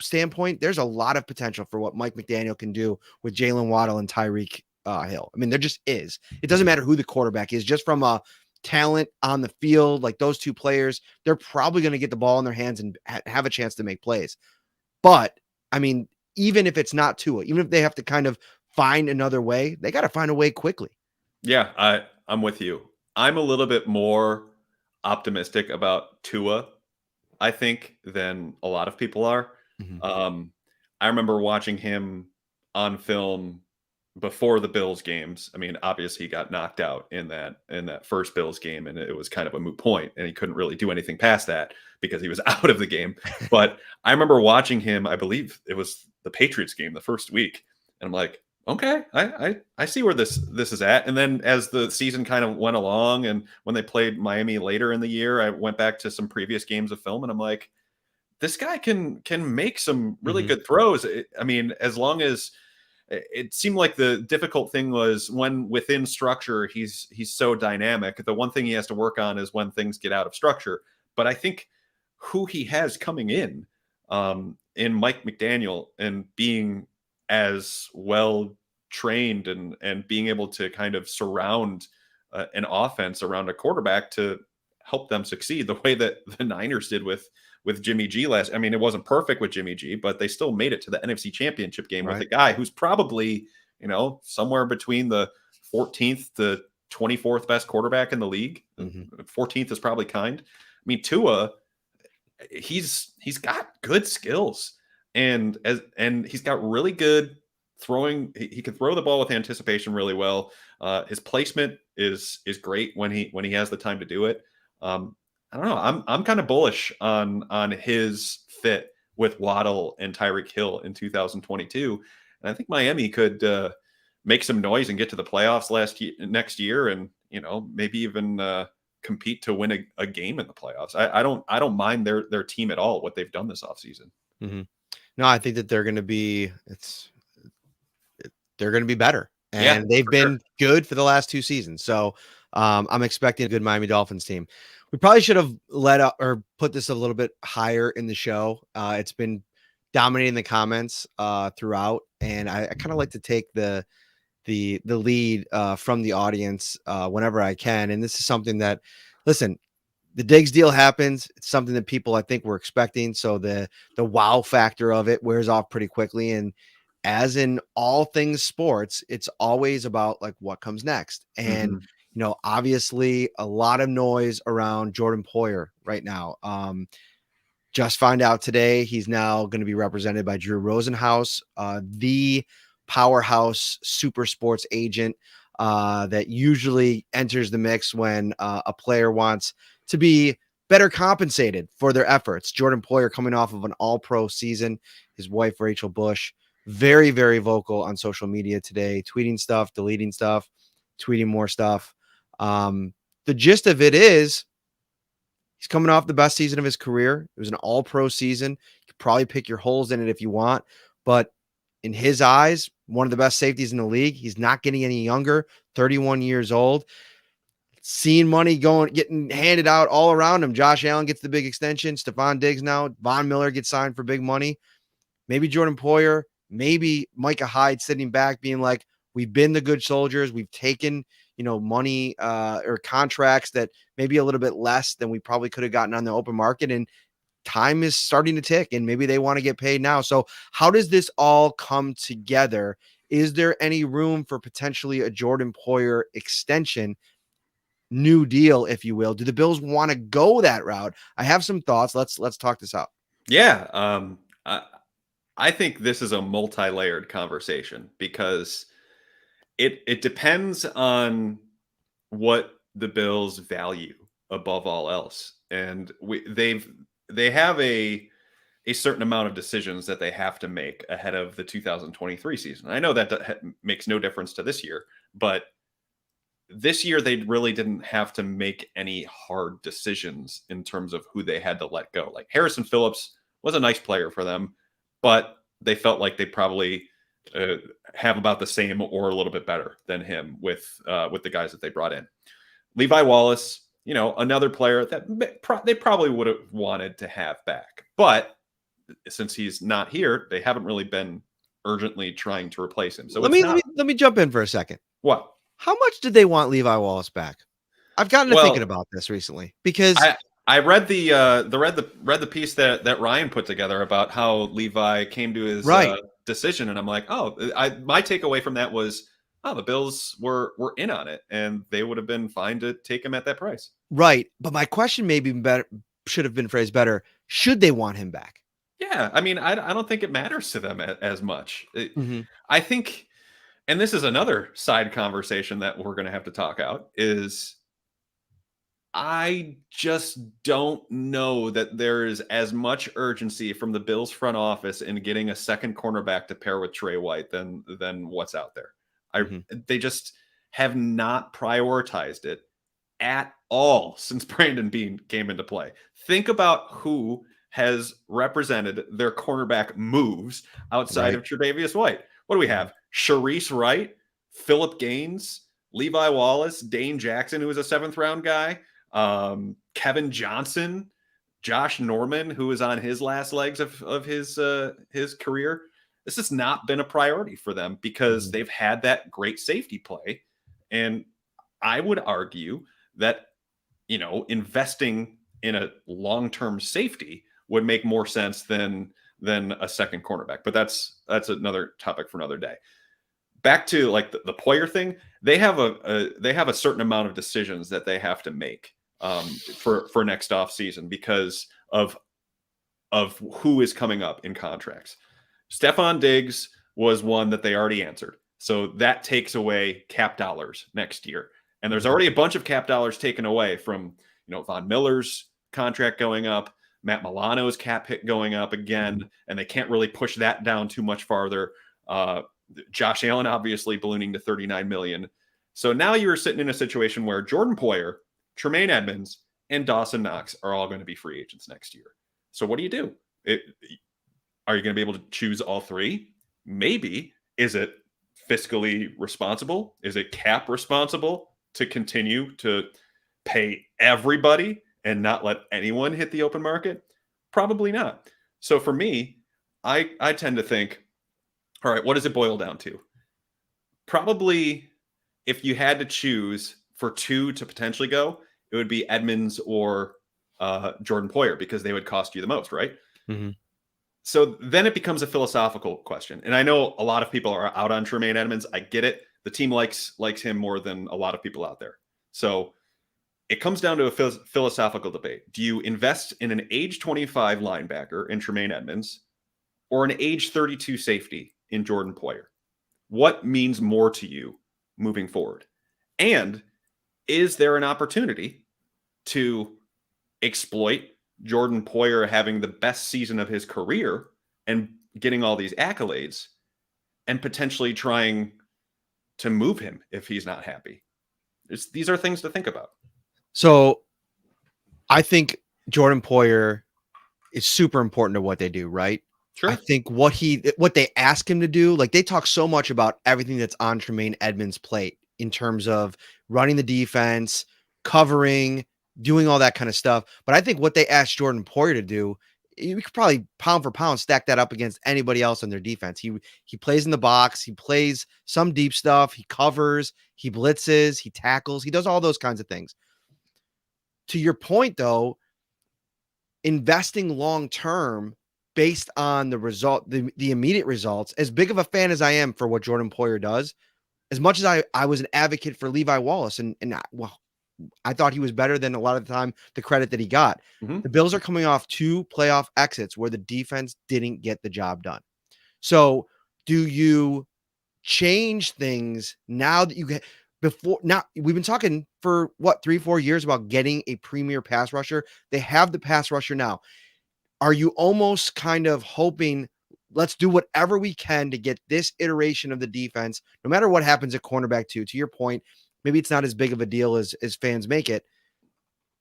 standpoint, there's a lot of potential for what Mike McDaniel can do with Jalen Waddle and Tyreek Hill. I mean, there just is. It doesn't matter who the quarterback is, just from a talent on the field, like those two players, they're probably going to get the ball in their hands and have a chance to make plays. But I mean, even if it's not Tua, even if they have to kind of find another way, they got to find a way quickly. Yeah, I'm with you. I'm a little bit more optimistic about Tua, I think, than a lot of people are. Mm-hmm. I remember watching him on film before the Bills games. I mean, obviously he got knocked out in that first Bills game, and it was kind of a moot point, and he couldn't really do anything past that because he was out of the game. But I remember watching him, I believe it was the Patriots game the first week, and I'm like, okay, I see where this is at. And then as the season kind of went along, and when they played Miami later in the year, I went back to some previous games of film, and I'm like, this guy can make some really good throws. I mean, as long as it seemed like the difficult thing was when within structure, he's so dynamic. The one thing he has to work on is when things get out of structure. But I think who he has coming in Mike McDaniel and being as well trained and being able to kind of surround an offense around a quarterback to help them succeed the way that the Niners did with Jimmy G last. I mean, it wasn't perfect with Jimmy G, but they still made it to the NFC Championship game with a guy who's probably, somewhere between the 14th to 24th best quarterback in the league. 14th is probably kind. I mean, Tua, he's got good skills and he's got really good throwing. He can throw the ball with anticipation really well. His placement is great when he has the time to do it. I don't know. I'm kind of bullish on his fit with Waddle and Tyreek Hill in 2022, and I think Miami could make some noise and get to the playoffs next year, and maybe even compete to win a game in the playoffs. I don't mind their team at all, what they've done this offseason. Mm-hmm. No, I think that they're going to be better, and they've been good for the last two seasons. So I'm expecting a good Miami Dolphins team. We probably should have put this a little bit higher in the show. It's been dominating the comments throughout, and I kind of like to take the lead from the audience whenever I can. And this is something that, listen, the Diggs deal happens. It's something that people, I think, were expecting. So the wow factor of it wears off pretty quickly. And as in all things sports, it's always about like what comes next. And obviously a lot of noise around Jordan Poyer right now. Just find out today he's now going to be represented by Drew Rosenhaus, the powerhouse super sports agent that usually enters the mix when a player wants to be better compensated for their efforts. Jordan Poyer coming off of an all-pro season. His wife, Rachel Bush, very, very vocal on social media today, tweeting stuff, deleting stuff, tweeting more stuff. The gist of it is he's coming off the best season of his career. It was an all-pro season. You could probably pick your holes in it if you want, but in his eyes, one of the best safeties in the league. He's not getting any younger, 31 years old. Seeing money getting handed out all around him. Josh Allen gets the big extension. Stefon Diggs now. Von Miller gets signed for big money. Maybe Jordan Poyer, maybe Micah Hyde sitting back being like, we've been the good soldiers. We've taken, money or contracts that maybe a little bit less than we probably could have gotten on the open market. And time is starting to tick and maybe they want to get paid now. So how does this all come together? Is there any room for potentially a Jordan Poyer extension, new deal, if you will? Do the Bills want to go that route? I have some thoughts. Let's talk this out. Yeah. I think this is a multi-layered conversation because it depends on what the Bills value above all else. And they have a certain amount of decisions that they have to make ahead of the 2023 season. I know that makes no difference to this year, but this year they really didn't have to make any hard decisions in terms of who they had to let go. Like Harrison Phillips was a nice player for them, but they felt like they probably have about the same or a little bit better than him with the guys that they brought in. Levi Wallace, another player that they probably would have wanted to have back, but since he's not here, they haven't really been urgently trying to replace him. So let me jump in for a second. What? How much did they want Levi Wallace back? I've gotten to thinking about this recently because I read the piece that Ryan put together about how Levi came to his decision, and I'm like, my takeaway from that was, the Bills were in on it, and they would have been fine to take him at that price. Right, but my question should have been phrased better. Should they want him back? Yeah, I mean, I don't think it matters to them as much. I think, and this is another side conversation that we're going to have to talk out, is I just don't know that there is as much urgency from the Bills front office in getting a second cornerback to pair with Trey White than what's out there. They just have not prioritized it at all since Brandon Beane came into play. Think about who has represented their cornerback moves outside of Tre'Davious White. What do we have? Sharice Wright, Phillip Gaines, Levi Wallace, Dane Jackson, who was a 7th round guy, Kevin Johnson, Josh Norman, who is on his last legs of his career. This has not been a priority for them because they've had that great safety play. And I would argue that, investing in a long-term safety would make more sense than a second cornerback. But that's another topic for another day. Back to like the Poyer thing, they have a certain amount of decisions that they have to make for next off season because of who is coming up in contracts. Stefon Diggs was one that they already answered. So that takes away cap dollars next year. And there's already a bunch of cap dollars taken away from, Von Miller's contract going up, Matt Milano's cap hit going up again, and they can't really push that down too much farther. Josh Allen obviously ballooning to $39 million. So now you're sitting in a situation where Jordan Poyer, Tremaine Edmonds, and Dawson Knox are all going to be free agents next year. So what do you do? Are you going to be able to choose all three? Maybe. Is it fiscally responsible? Is it cap responsible to continue to pay everybody and not let anyone hit the open market? Probably not. So for me, I tend to think, all right, what does it boil down to? Probably if you had to choose for two to potentially go, it would be Edmonds or Jordan Poyer because they would cost you the most, right? Mm-hmm. So then it becomes a philosophical question. And I know a lot of people are out on Tremaine Edmonds. I get it. The team likes him more than a lot of people out there. So it comes down to a philosophical debate. Do you invest in an age 25 linebacker in Tremaine Edmonds or an age 32 safety in Jordan Poyer? What means more to you moving forward? And is there an opportunity to exploit Jordan Poyer having the best season of his career and getting all these accolades and potentially trying to move him if he's not happy? These are things to think about. So I think Jordan Poyer is super important to what they do, right? Sure. I think what they ask him to do, like they talk so much about everything that's on Tremaine Edmonds' plate in terms of running the defense, covering, doing all that kind of stuff. But I think what they asked Jordan Poyer to do, you could probably pound for pound stack that up against anybody else on their defense. He plays in the box, he plays some deep stuff, he covers, he blitzes, he tackles, he does all those kinds of things. To your point, though, investing long term based on the result, the immediate results, as big of a fan as I am for what Jordan Poyer does, as much as I was an advocate for Levi Wallace, and I thought he was better than a lot of the time the credit that he got. Mm-hmm. The Bills are coming off 2 playoff exits where the defense didn't get the job done. So do you change things now that you get before? Now we've been talking for what, 3-4 years about getting a premier pass rusher. They have the pass rusher now. Are you almost kind of hoping, let's do whatever we can to get this iteration of the defense, no matter what happens at cornerback too? To your point, maybe it's not as big of a deal as fans make it.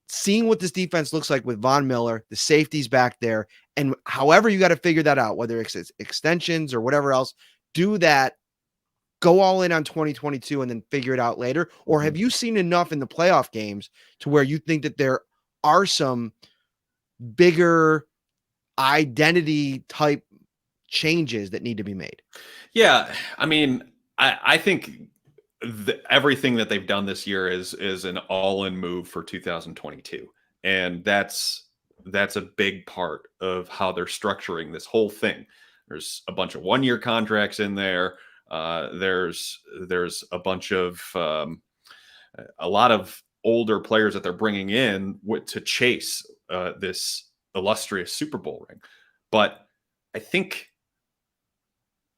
Seeing what this defense looks like with Von Miller, the safeties back there, and however you got to figure that out, whether it's extensions or whatever else, do that, go all in on 2022 and then figure it out later? Or have you seen enough in the playoff games to where you think that there are some bigger identity type changes that need to be made? Yeah, I mean, I think everything that they've done this year is an all-in move for 2022, and that's a big part of how they're structuring this whole thing. There's a bunch of one-year contracts in there. There's a bunch of a lot of older players that they're bringing in to chase this illustrious Super Bowl ring. But I think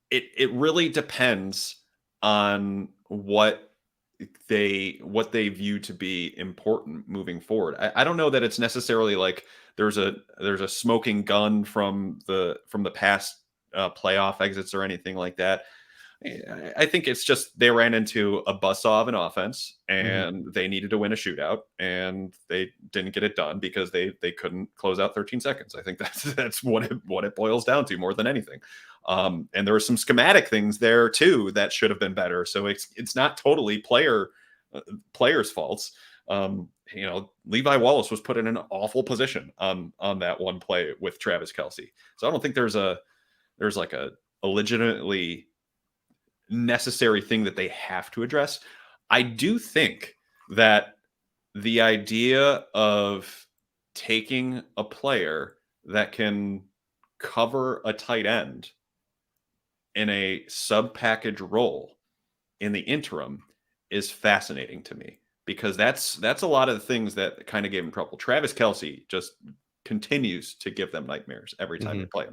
it really depends on what they view to be important moving forward. I don't know that it's necessarily like there's a smoking gun from the past playoff exits or anything like that. I think it's just they ran into a buzzsaw of an offense and they needed to win a shootout and they didn't get it done because they couldn't close out 13 seconds. I think that's what it boils down to more than anything. And there were some schematic things there too that should have been better. So it's not totally players' faults. Levi Wallace was put in an awful position on that one play with Travis Kelce. So I don't think there's like a legitimately necessary thing that they have to address. I do think that the idea of taking a player that can cover a tight end in a sub-package role in the interim is fascinating to me, because that's a lot of the things that kind of gave him trouble. Travis Kelce just continues to give them nightmares every time they play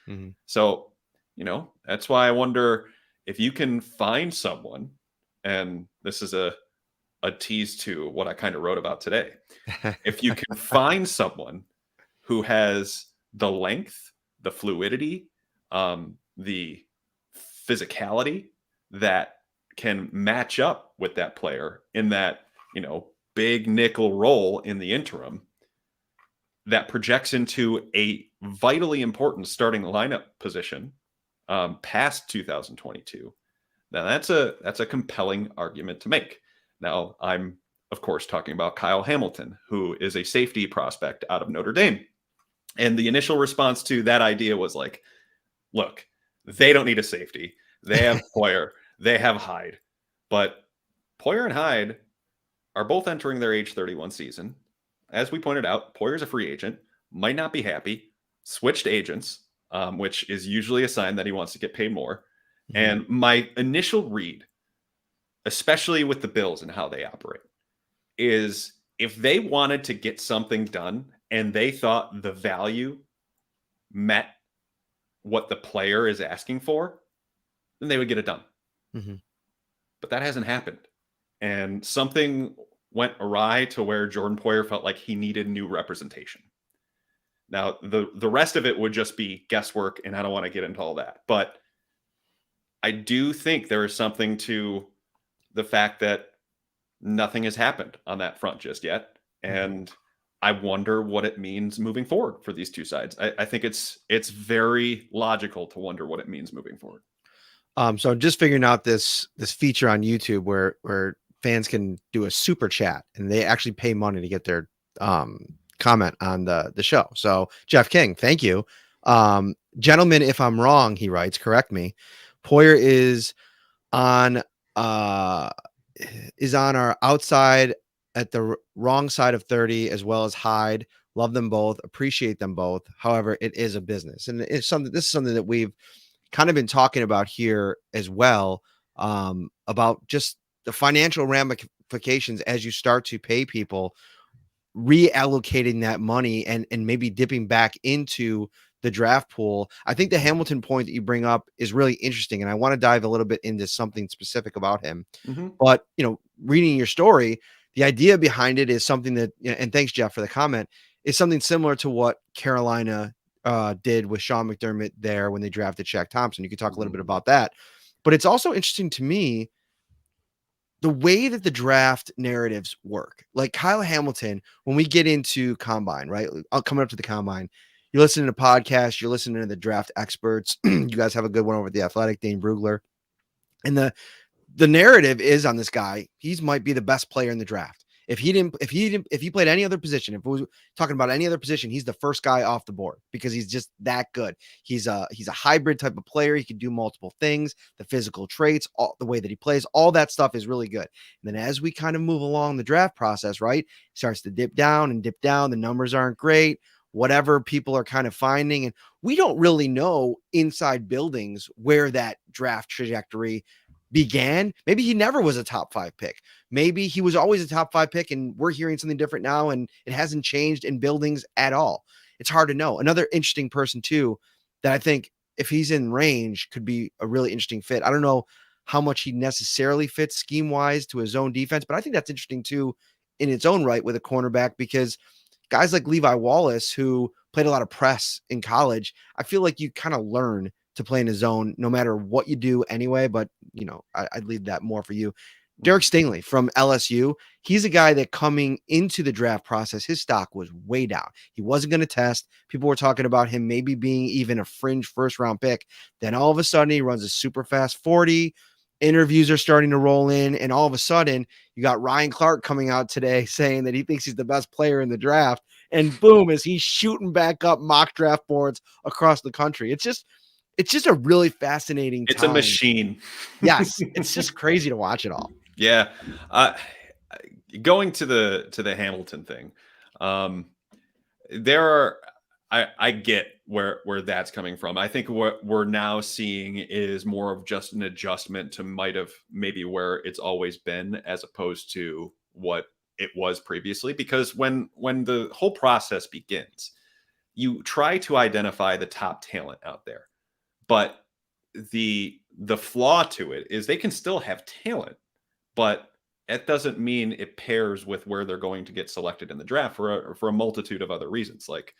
him. So, that's why I wonder if you can find someone, and this is a tease to what I kind of wrote about today. If you can find someone who has the length, the fluidity, the physicality that can match up with that player in that, big nickel role in the interim that projects into a vitally important starting lineup position past 2022, now that's a compelling argument to make. Now, I'm of course talking about Kyle Hamilton, who is a safety prospect out of Notre Dame. And the initial response to that idea was like, look, they don't need a safety. They have Poyer, they have Hyde. But Poyer and Hyde are both entering their age 31 season. As we pointed out, Poyer's a free agent, might not be happy, switched agents, which is usually a sign that he wants to get paid more. And my initial read, especially with the Bills and how they operate, is if they wanted to get something done and they thought the value met what the player is asking for, then they would get it done. But that hasn't happened. And something went awry to where Jordan Poyer felt like he needed new representation. Now, the rest of it would just be guesswork, and I don't want to get into all that. But I do think there is something to the fact that nothing has happened on that front just yet. And I wonder what it means moving forward for these two sides. I think it's very logical to wonder what it means moving forward. So I'm just figuring out this feature on YouTube where fans can do a super chat and they actually pay money to get their comment on the show. So Jeff King, thank you. Gentlemen, if I'm wrong, he writes, correct me. Poyer is on our outside at the wrong side of 30, as well as Hyde. Love them both, appreciate them both. However, it is a business, and this is something that we've kind of been talking about here as well, about just the financial ramifications as you start to pay people, reallocating that money and maybe dipping back into the draft pool. I think the Hamilton point that you bring up is really interesting, and I want to dive a little bit into something specific about him. Mm-hmm. But, reading your story, the idea behind it is something that, and thanks, Jeff, for the comment, is something similar to what Carolina did with Sean McDermott there when they drafted Shaq Thompson. You could talk a little bit about that. But it's also interesting to me the way that the draft narratives work. Like Kyle Hamilton, when we get into combine, right? Coming up to the combine, you're listening to podcasts, you're listening to the draft experts. You guys have a good one over at The Athletic, Dane Brugler. And the narrative is on this guy. He might be the best player in the draft. If he played any other position, if we was talking about any other position, he's the first guy off the board because he's just that good. He's a hybrid type of player. He can do multiple things, the physical traits, all the way that he plays, all that stuff is really good. And then as we kind of move along the draft process, right, starts to dip down. The numbers aren't great, whatever people are kind of finding. And we don't really know inside buildings where that draft trajectory began. Maybe he never was a top 5 pick. Maybe he was always a top 5 pick and we're hearing something different now and it hasn't changed in buildings at all. It's hard to know. Another interesting person too, that I think if he's in range could be a really interesting fit. I don't know how much he necessarily fits scheme wise to his own defense, but I think that's interesting too in its own right with a cornerback, because guys like Levi Wallace, who played a lot of press in college, I feel like you kind of learn to play in his zone no matter what you do anyway. But, I'd leave that more for you. Derek Stingley from LSU. He's a guy that coming into the draft process, his stock was way down. He wasn't going to test. People were talking about him maybe being even a fringe first round pick. Then all of a sudden he runs a super fast 40. Interviews are starting to roll in. And all of a sudden you got Ryan Clark coming out today saying that he thinks he's the best player in the draft. And boom, is he shooting back up mock draft boards across the country. It's just a really fascinating time. It's a machine. Yes. It's just crazy to watch it all. Yeah. Going to the Hamilton thing. I get where that's coming from. I think what we're now seeing is more of just an adjustment to maybe where it's always been, as opposed to what it was previously. Because when the whole process begins, you try to identify the top talent out there. But the flaw to it is they can still have talent, but it doesn't mean it pairs with where they're going to get selected in the draft for a multitude of other reasons. Like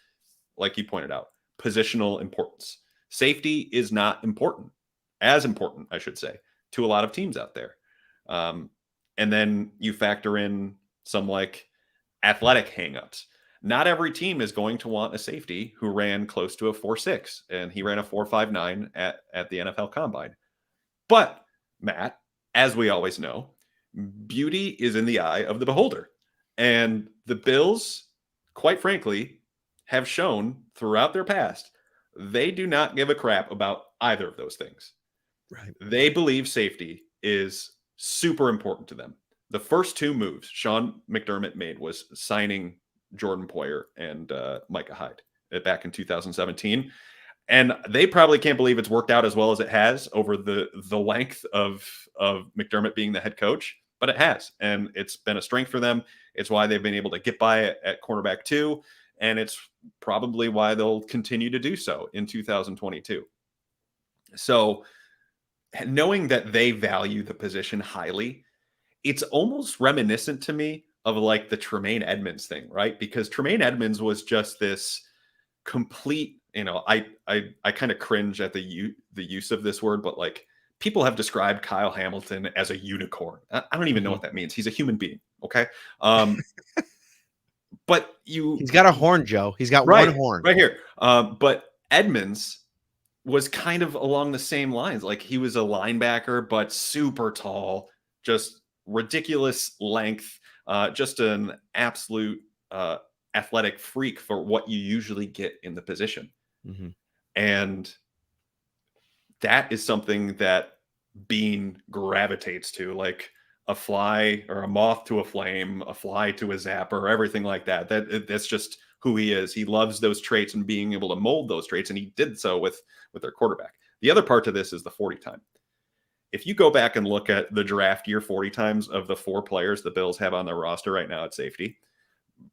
you pointed out, positional importance. Safety is not as important, I should say, to a lot of teams out there. And then you factor in some like athletic hangups. Not every team is going to want a safety who ran close to a 4.6, and he ran a 4.59 at the NFL Combine. But, Matt, as we always know, beauty is in the eye of the beholder. And the Bills, quite frankly, have shown throughout their past, they do not give a crap about either of those things. Right. They believe safety is super important to them. The first 2 moves Sean McDermott made was signing Jordan Poyer and Micah Hyde back in 2017. And they probably can't believe it's worked out as well as it has over the length of McDermott being the head coach, but it has. And it's been a strength for them. It's why they've been able to get by at cornerback 2. And it's probably why they'll continue to do so in 2022. So knowing that they value the position highly, it's almost reminiscent to me of like the Tremaine Edmonds thing, right? Because Tremaine Edmonds was just this complete, I kind of cringe at the use of this word, but like people have described Kyle Hamilton as a unicorn. I don't even know what that means. He's a human being. Okay. But he's got a horn, Joe. He's got one horn right here. But Edmonds was kind of along the same lines. Like he was a linebacker, but super tall, just ridiculous length. Just an absolute athletic freak for what you usually get in the position. Mm-hmm. And that is something that Bean gravitates to, like a fly or a moth to a flame, a fly to a zapper, everything like that. That's just who he is. He loves those traits and being able to mold those traits. And he did so with their quarterback. The other part to this is the 40 time. If you go back and look at the draft year 40 times of the 4 players the Bills have on their roster right now at safety,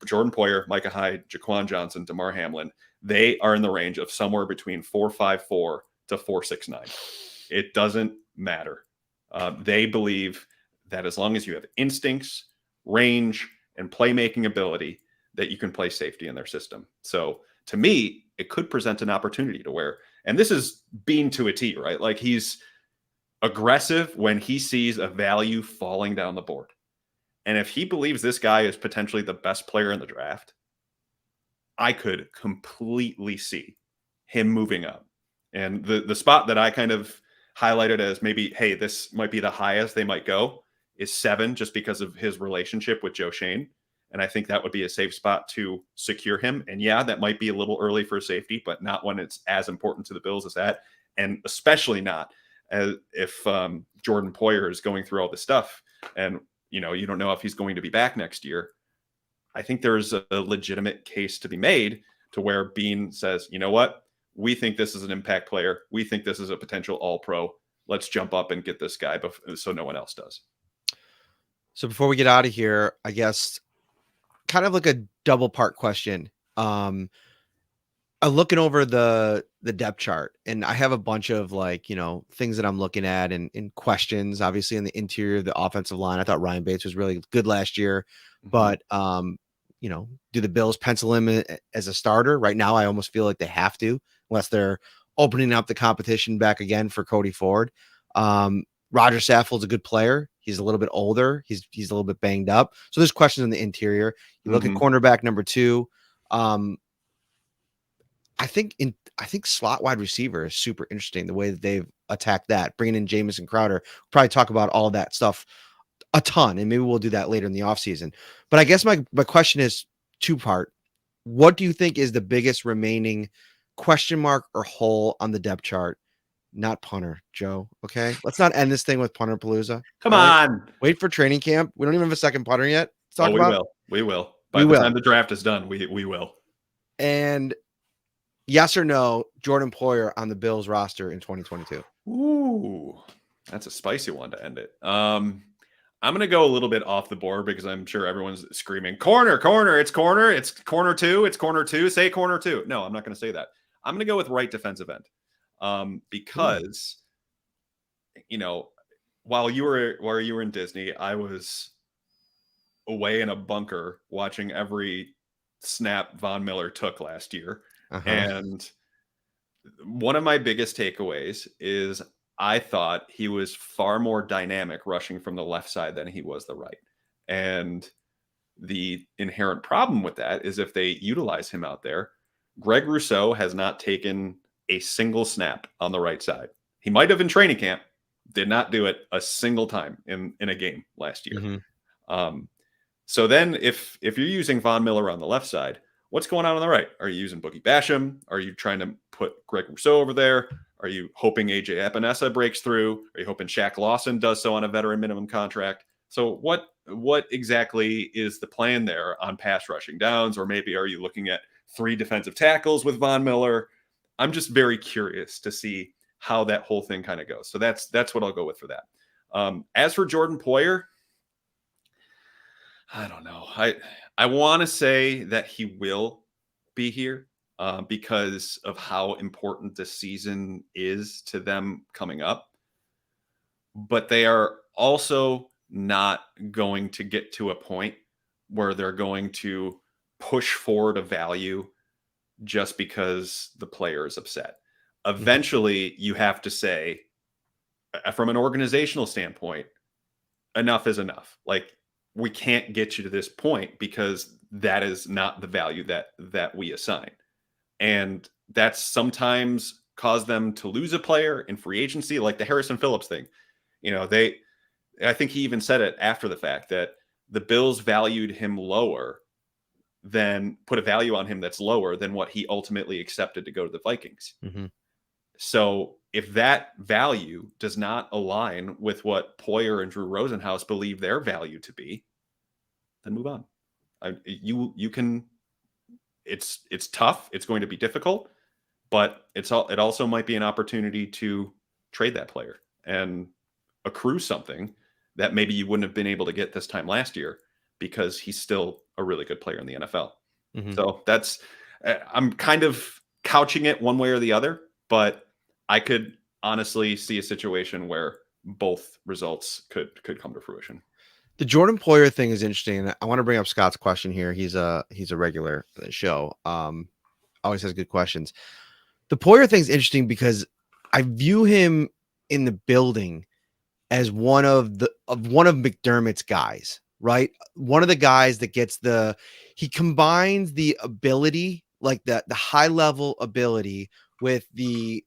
Jordan Poyer, Micah Hyde, Jaquan Johnson, DeMar Hamlin, they are in the range of somewhere between 4.54 to 4.69. It doesn't matter. They believe that as long as you have instincts, range, and playmaking ability, that you can play safety in their system. So to me, it could present an opportunity to where, and this is Bean to a T, right? Like, he's aggressive when he sees a value falling down the board. And if he believes this guy is potentially the best player in the draft, I could completely see him moving up. And the spot that I kind of highlighted as maybe, hey, this might be the highest they might go, is 7, just because of his relationship with Joe Shane. And I think that would be a safe spot to secure him. And yeah, that might be a little early for safety, but not when it's as important to the Bills as that. And especially not as if Jordan Poyer is going through all this stuff and, you don't know if he's going to be back next year. I think there's a legitimate case to be made to where Bean says, you know what? We think this is an impact player. We think this is a potential all-pro. Let's jump up and get this guy so no one else does. So before we get out of here, I guess kind of like a double part question. I'm looking over the depth chart, and I have a bunch of things that I'm looking at and questions, obviously in the interior of the offensive line. I thought Ryan Bates was really good last year, but do the Bills pencil him as a starter? Right now, I almost feel like they have to, unless they're opening up the competition back again for Cody Ford. Roger Saffold's a good player. He's a little bit older. He's a little bit banged up. So there's questions in the interior. You look at cornerback number 2. I think slot wide receiver is super interesting, the way that they've attacked that, bringing in Jamison Crowder. We'll probably talk about all that stuff a ton, and maybe we'll do that later in the offseason. But I guess my question is 2-part. What do you think is the biggest remaining question mark or hole on the depth chart? Not punter, Joe. Okay, let's not end this thing with punter palooza. Come on. Wait for training camp. We don't even have a second punter yet. We will. By the time the draft is done, we will. And yes or no, Jordan Poyer on the Bills roster in 2022? Ooh, that's a spicy one to end it. I'm going to go a little bit off the board because I'm sure everyone's screaming, corner, it's corner 2, it's corner 2, say corner 2. No, I'm not going to say that. I'm going to go with right defensive end. Because, while you were in Disney, I was away in a bunker watching every snap Von Miller took last year. And one of my biggest takeaways is I thought he was far more dynamic rushing from the left side than he was the right. And the inherent problem with that is if they utilize him out there, Greg Rousseau has not taken a single snap on the right side. He might have in training camp, did not do it a single time in a game last year. So then if you're using Von Miller on the left side, what's going on the right? Are you using Boogie Basham? Are you trying to put Greg Rousseau over there? Are you hoping AJ Epinesa breaks through? Are you hoping Shaq Lawson does so on a veteran minimum contract? So what exactly is the plan there on pass rushing downs? Or maybe are you looking at 3 defensive tackles with Von Miller? I'm just very curious to see how that whole thing kind of goes. So that's what I'll go with for that. As for Jordan Poyer, I don't know. I want to say that he will be here because of how important this season is to them coming up. But they are also not going to get to a point where they're going to push forward a value just because the player is upset. Eventually, you have to say, from an organizational standpoint, enough is enough. Like, we can't get you to this point because that is not the value that we assign. And that's sometimes caused them to lose a player in free agency, like the Harrison Phillips thing. I think he even said it after the fact that the Bills valued him lower than put a value on him that's lower than what he ultimately accepted to go to the Vikings. So if that value does not align with what Poyer and Drew Rosenhaus believe their value to be, then move on. You can. It's tough. It's going to be difficult, but it also might be an opportunity to trade that player and accrue something that maybe you wouldn't have been able to get this time last year because he's still a really good player in the NFL. Mhm. So that's, I'm kind of couching it one way or the other, but I could honestly see a situation where both results could come to fruition. The Jordan Poyer thing is interesting. And I want to bring up Scott's question here. He's a regular of the show. Always has good questions. The Poyer thing is interesting because I view him in the building as one of McDermott's guys, right? One of the guys that gets he combines the ability, like the high level ability, with the,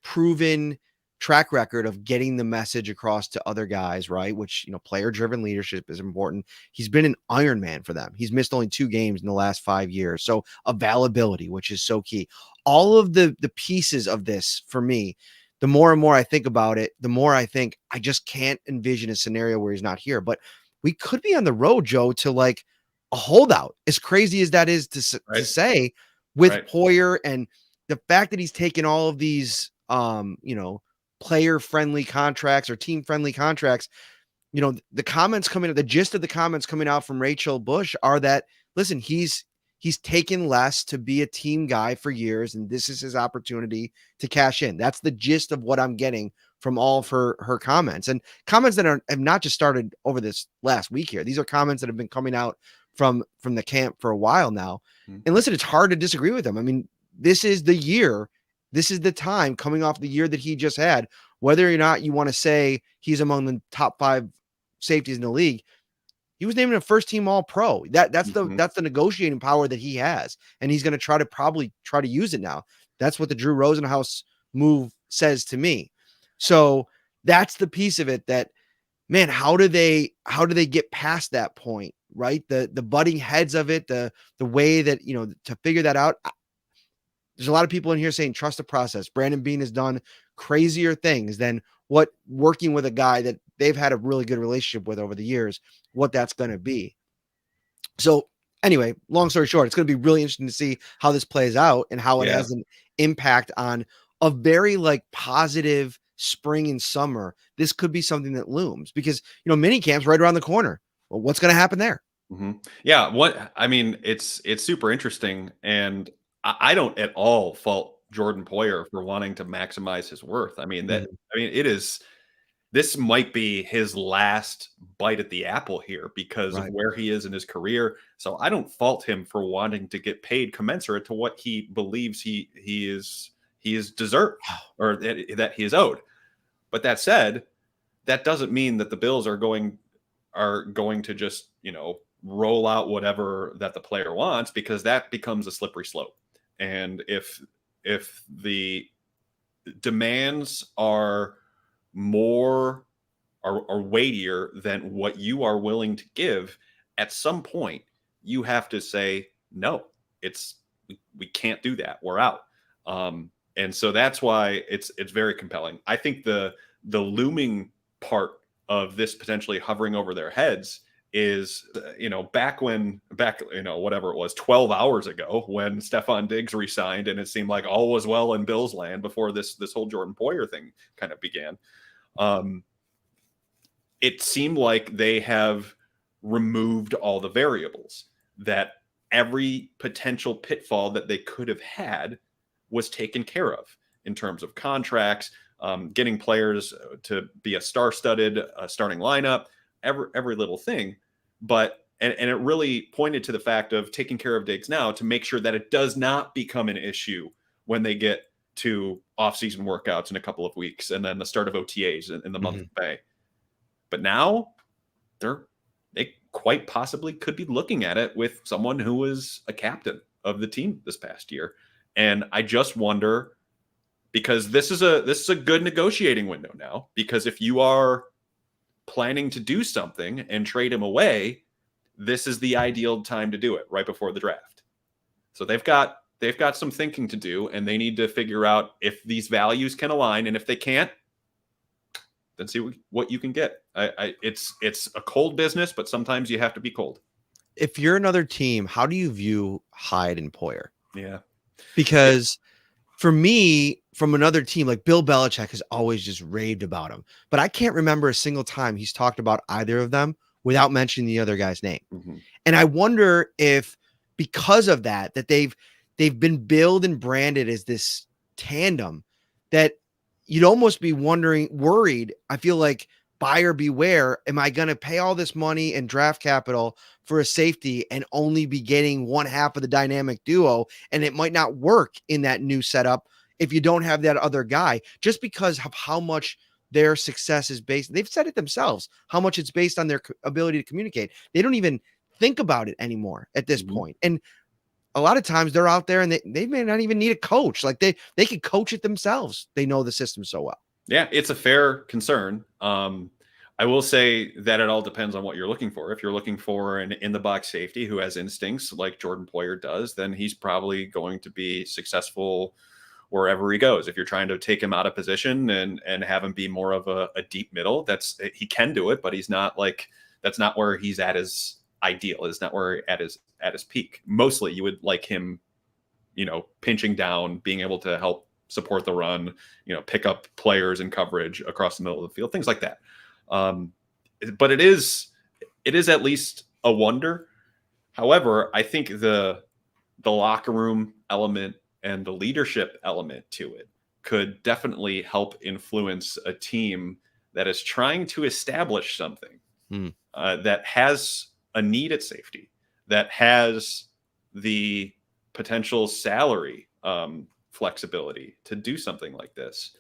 proven track record of getting the message across to other guys, right? Which, player driven leadership is important. He's been an Iron Man for them. He's missed only 2 games in the last 5 years. So availability, which is so key. All of the pieces of this for me, the more and more I think about it, the more I think I just can't envision a scenario where he's not here. But we could be on the road, Joe, to like a holdout, as crazy as that is to say, with Poyer, and the fact that he's taken all of these, player friendly contracts or team friendly contracts. The comments the gist of the comments coming out from Rachel Bush are that, listen, he's taken less to be a team guy for years, and this is his opportunity to cash in. That's the gist of what I'm getting from all of her comments, and comments that have not just started over this last week here. These are comments that have been coming out from the camp for a while now. Mm-hmm. And listen, it's hard to disagree with them. I mean, this is the year. This is the time coming off the year that he just had, whether or not you want to say he's among the top 5 safeties in the league. He was named a first team All-Pro. That's the negotiating power that he has. And he's going to probably try to use it now. That's what the Drew Rosenhaus move says to me. So that's the piece of it that, man, how do they get past that point? Right. The butting heads of it, the way that, to figure that out. There's a lot of people in here saying trust the process. Brandon Beane has done crazier things than what working with a guy that they've had a really good relationship with over the years, what that's going to be. So anyway, long story short, it's going to be really interesting to see how this plays out and how it has an impact on a very positive spring and summer. This could be something that looms because, mini camp's right around the corner. Well, what's going to happen there? Mm-hmm. Yeah. It's super interesting. And I don't at all fault Jordan Poyer for wanting to maximize his worth. This might be his last bite at the apple here because of where he is in his career. So I don't fault him for wanting to get paid commensurate to what he believes he is deserved or that he is owed. But that said, that doesn't mean that the Bills are going to just, roll out whatever that the player wants, because that becomes a slippery slope. And if the demands are more or weightier than what you are willing to give, at some point you have to say, no, we can't do that. We're out. And so that's why it's very compelling. I think the looming part of this potentially hovering over their heads is, whatever it was, 12 hours ago when Stefon Diggs resigned and it seemed like all was well in Bills land before this whole Jordan Poyer thing kind of began. It seemed like they have removed all the variables, that every potential pitfall that they could have had was taken care of in terms of contracts, getting players to be a star-studded starting lineup, every little thing. But and it really pointed to the fact of taking care of Diggs now to make sure that it does not become an issue when they get to off-season workouts in a couple of weeks and then the start of OTAs in the month of May. But now they quite possibly could be looking at it with someone who was a captain of the team this past year. And I just wonder, because this is a good negotiating window now, because if you are planning to do something and trade him away, this is the ideal time to do it, right before the draft. So they've got some thinking to do, and they need to figure out if these values can align, and if they can't, then see what you can get. It's a cold business, but sometimes you have to be cold. If you're another team, how do you view Hyde and Poyer? Yeah, because for me, from another team, like Bill Belichick has always just raved about him, but I can't remember a single time he's talked about either of them without mentioning the other guy's name. Mm-hmm. And I wonder if because of that they've been billed and branded as this tandem that you'd almost be worried. I feel like buyer beware. Am I going to pay all this money and draft capital for a safety and only be getting one half of the dynamic duo? And it might not work in that new setup if you don't have that other guy, just because of how much their success is based. They've said it themselves, how much it's based on their ability to communicate. They don't even think about it anymore at this point. And a lot of times they're out there and they may not even need a coach. Like they can coach it themselves. They know the system so well. Yeah, it's a fair concern. I will say that it all depends on what you're looking for. If you're looking for an in-the-box safety who has instincts like Jordan Poyer does, then he's probably going to be successful wherever he goes. If you're trying to take him out of position and have him be more of a deep middle, he can do it, but he's not like, that's not where he's at his ideal. It's not where at his peak. Mostly you would like him, pinching down, being able to help support the run, pick up players in coverage across the middle of the field, things like that. But it is at least a wonder. However, I think the locker room element and the leadership element to it could definitely help influence a team that is trying to establish something that has a need at safety, that has the potential salary flexibility to do something like this.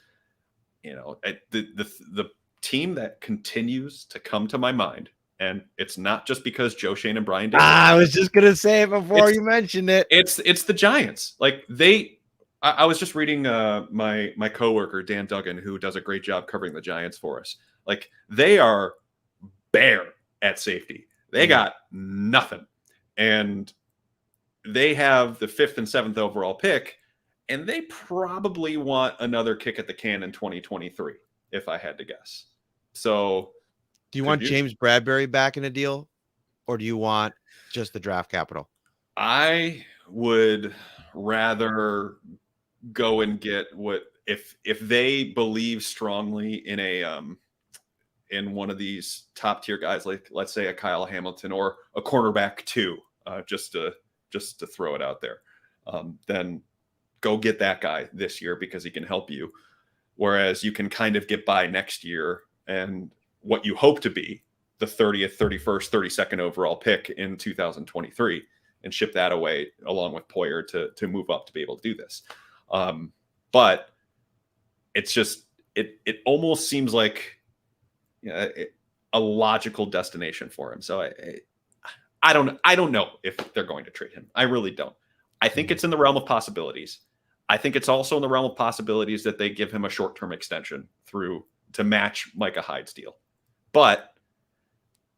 The team that continues to come to my mind, and it's not just because Joe Shane and Brian Davis. I was just gonna say it before you mentioned it. It's the Giants. Like I was just reading my coworker Dan Duggan, who does a great job covering the Giants for us. Like they are bare at safety. They got nothing, and they have the 5th and 7th overall pick, and they probably want another kick at the can in 2023, if I had to guess. So, do you want James Bradbury back in a deal, or do you want just the draft capital? I would rather go and get if they believe strongly in in one of these top tier guys, like let's say a Kyle Hamilton or a cornerback too, just to throw it out there, then go get that guy this year because he can help you. Whereas you can kind of get by next year and what you hope to be the 30th, 31st, 32nd overall pick in 2023 and ship that away along with Poyer to move up to be able to do this. But it's just, it almost seems like a logical destination for him. So I don't know if they're going to trade him. I really don't. I think it's in the realm of possibilities. I think it's also in the realm of possibilities that they give him a short-term extension to match Micah Hyde's deal. But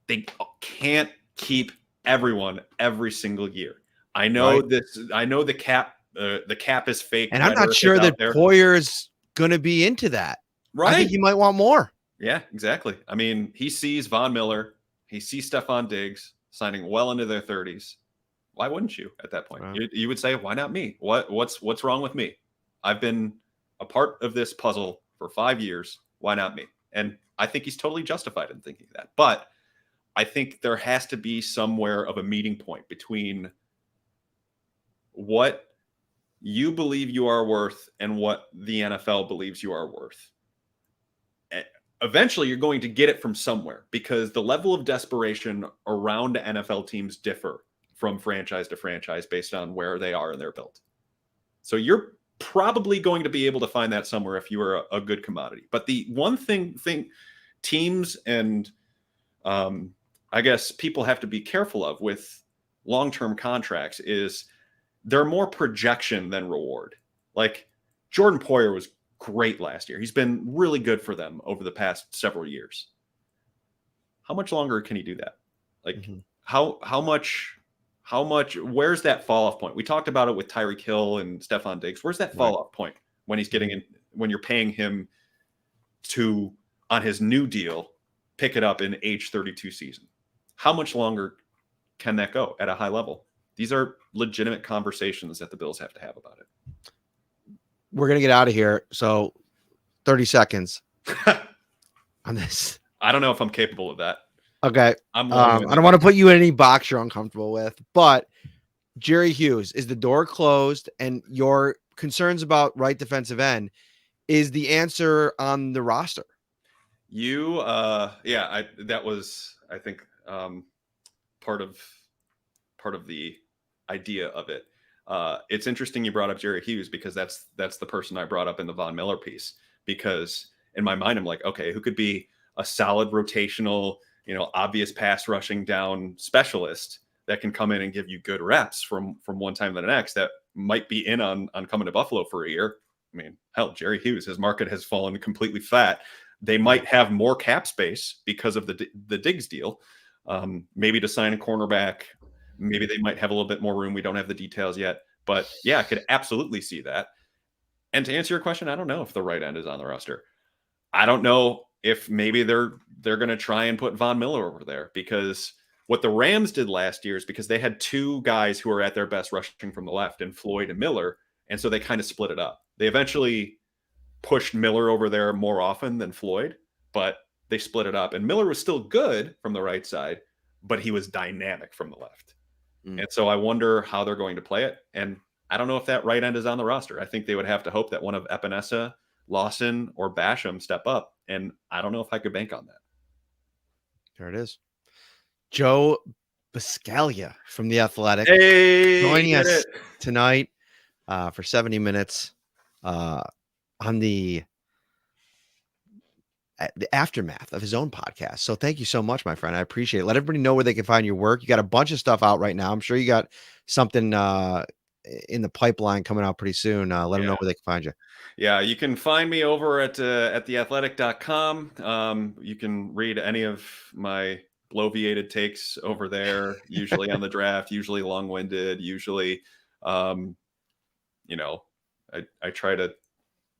they can't keep everyone every single year. I know this. I know the cap is fake, and I'm not sure that Poyer's going to be into that. Right? I think he might want more. Yeah, exactly. I mean, he sees Von Miller, he sees Stefon Diggs signing well into their 30s. Why wouldn't you at that point? Wow. You would say, why not me? What's wrong with me? I've been a part of this puzzle for 5 years. Why not me? And I think he's totally justified in thinking that. But I think there has to be somewhere of a meeting point between what you believe you are worth and what the NFL believes you are worth. Eventually, you're going to get it from somewhere because the level of desperation around NFL teams differ from franchise to franchise based on where they are in their build. So you're probably going to be able to find that somewhere if you are a good commodity. But the one thing teams and I guess people have to be careful of with long-term contracts is they're more projection than reward. Like Jordan Poyer was great last year. He's been really good for them over the past several years. How much longer can he do that? Like how much, where's that fall off point? We talked about it with Tyreek Hill and Stefon Diggs. Where's that fall off point when he's getting in, when you're paying him to, on his new deal, pick it up in age 32 season? How much longer can that go at a high level? These are legitimate conversations that the Bills have to have about it. We're going to get out of here. So 30 seconds on this. I don't know if I'm capable of that. Okay. I'm I don't want to put you in any box you're uncomfortable with, but Jerry Hughes, is the door closed? And your concerns about right defensive end, is the answer on the roster? That was, I think, part of the idea of it. It's interesting you brought up Jerry Hughes, because that's the person I brought up in the Von Miller piece, because in my mind I'm like, okay, who could be a solid rotational, obvious pass rushing down specialist that can come in and give you good reps from one time to the next, that might be in on coming to Buffalo for a year. I mean, hell, Jerry Hughes, his market has fallen completely flat. They might have more cap space because of the Diggs deal. Maybe to sign a cornerback, maybe they might have a little bit more room. We don't have the details yet, but yeah, I could absolutely see that. And to answer your question, I don't know if the right end is on the roster. I don't know if maybe they're going to try and put Von Miller over there, because what the Rams did last year is, because they had two guys who were at their best rushing from the left, and Floyd and Miller, and so they kind of split it up. They eventually pushed Miller over there more often than Floyd, but they split it up. And Miller was still good from the right side, but he was dynamic from the left. And so I wonder how they're going to play it. And I don't know if that right end is on the roster. I think they would have to hope that one of Epinesa, Lawson, or Basham step up. And I don't know if I could bank on that. There it is. Joe Buscaglia from The Athletic, joining us tonight for 70 minutes on the aftermath of his own podcast. So thank you so much, my friend. I appreciate it. Let everybody know where they can find your work. You got a bunch of stuff out right now. I'm sure you got something in the pipeline coming out pretty soon. Let them know where they can find you. Yeah, you can find me over at theathletic.com. You can read any of my bloviated takes over there, usually on the draft, usually long-winded, usually, I try to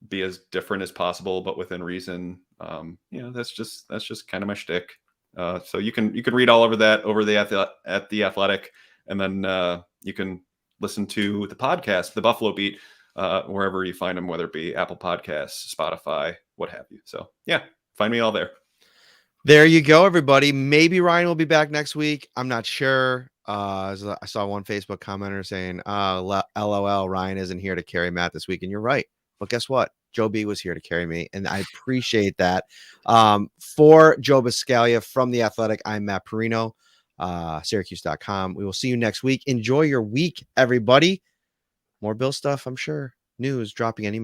be as different as possible, but within reason. That's just kind of my shtick. So you can read all over that at the Athletic, and then you can listen to the podcast, The Buffalo Beat, wherever you find them, whether it be Apple Podcasts, Spotify, what have you. So yeah, find me all there. There you go, everybody. Maybe Ryan will be back next week. I'm not sure. I saw one Facebook commenter saying, LOL, Ryan isn't here to carry Matt this week. And you're right. But guess what? Joe B was here to carry me, and I appreciate that. For Joe Buscaglia from The Athletic, I'm Matt Parrino, Syracuse.com. We will see you next week. Enjoy your week, everybody. More Bill stuff, I'm sure. News dropping any minute.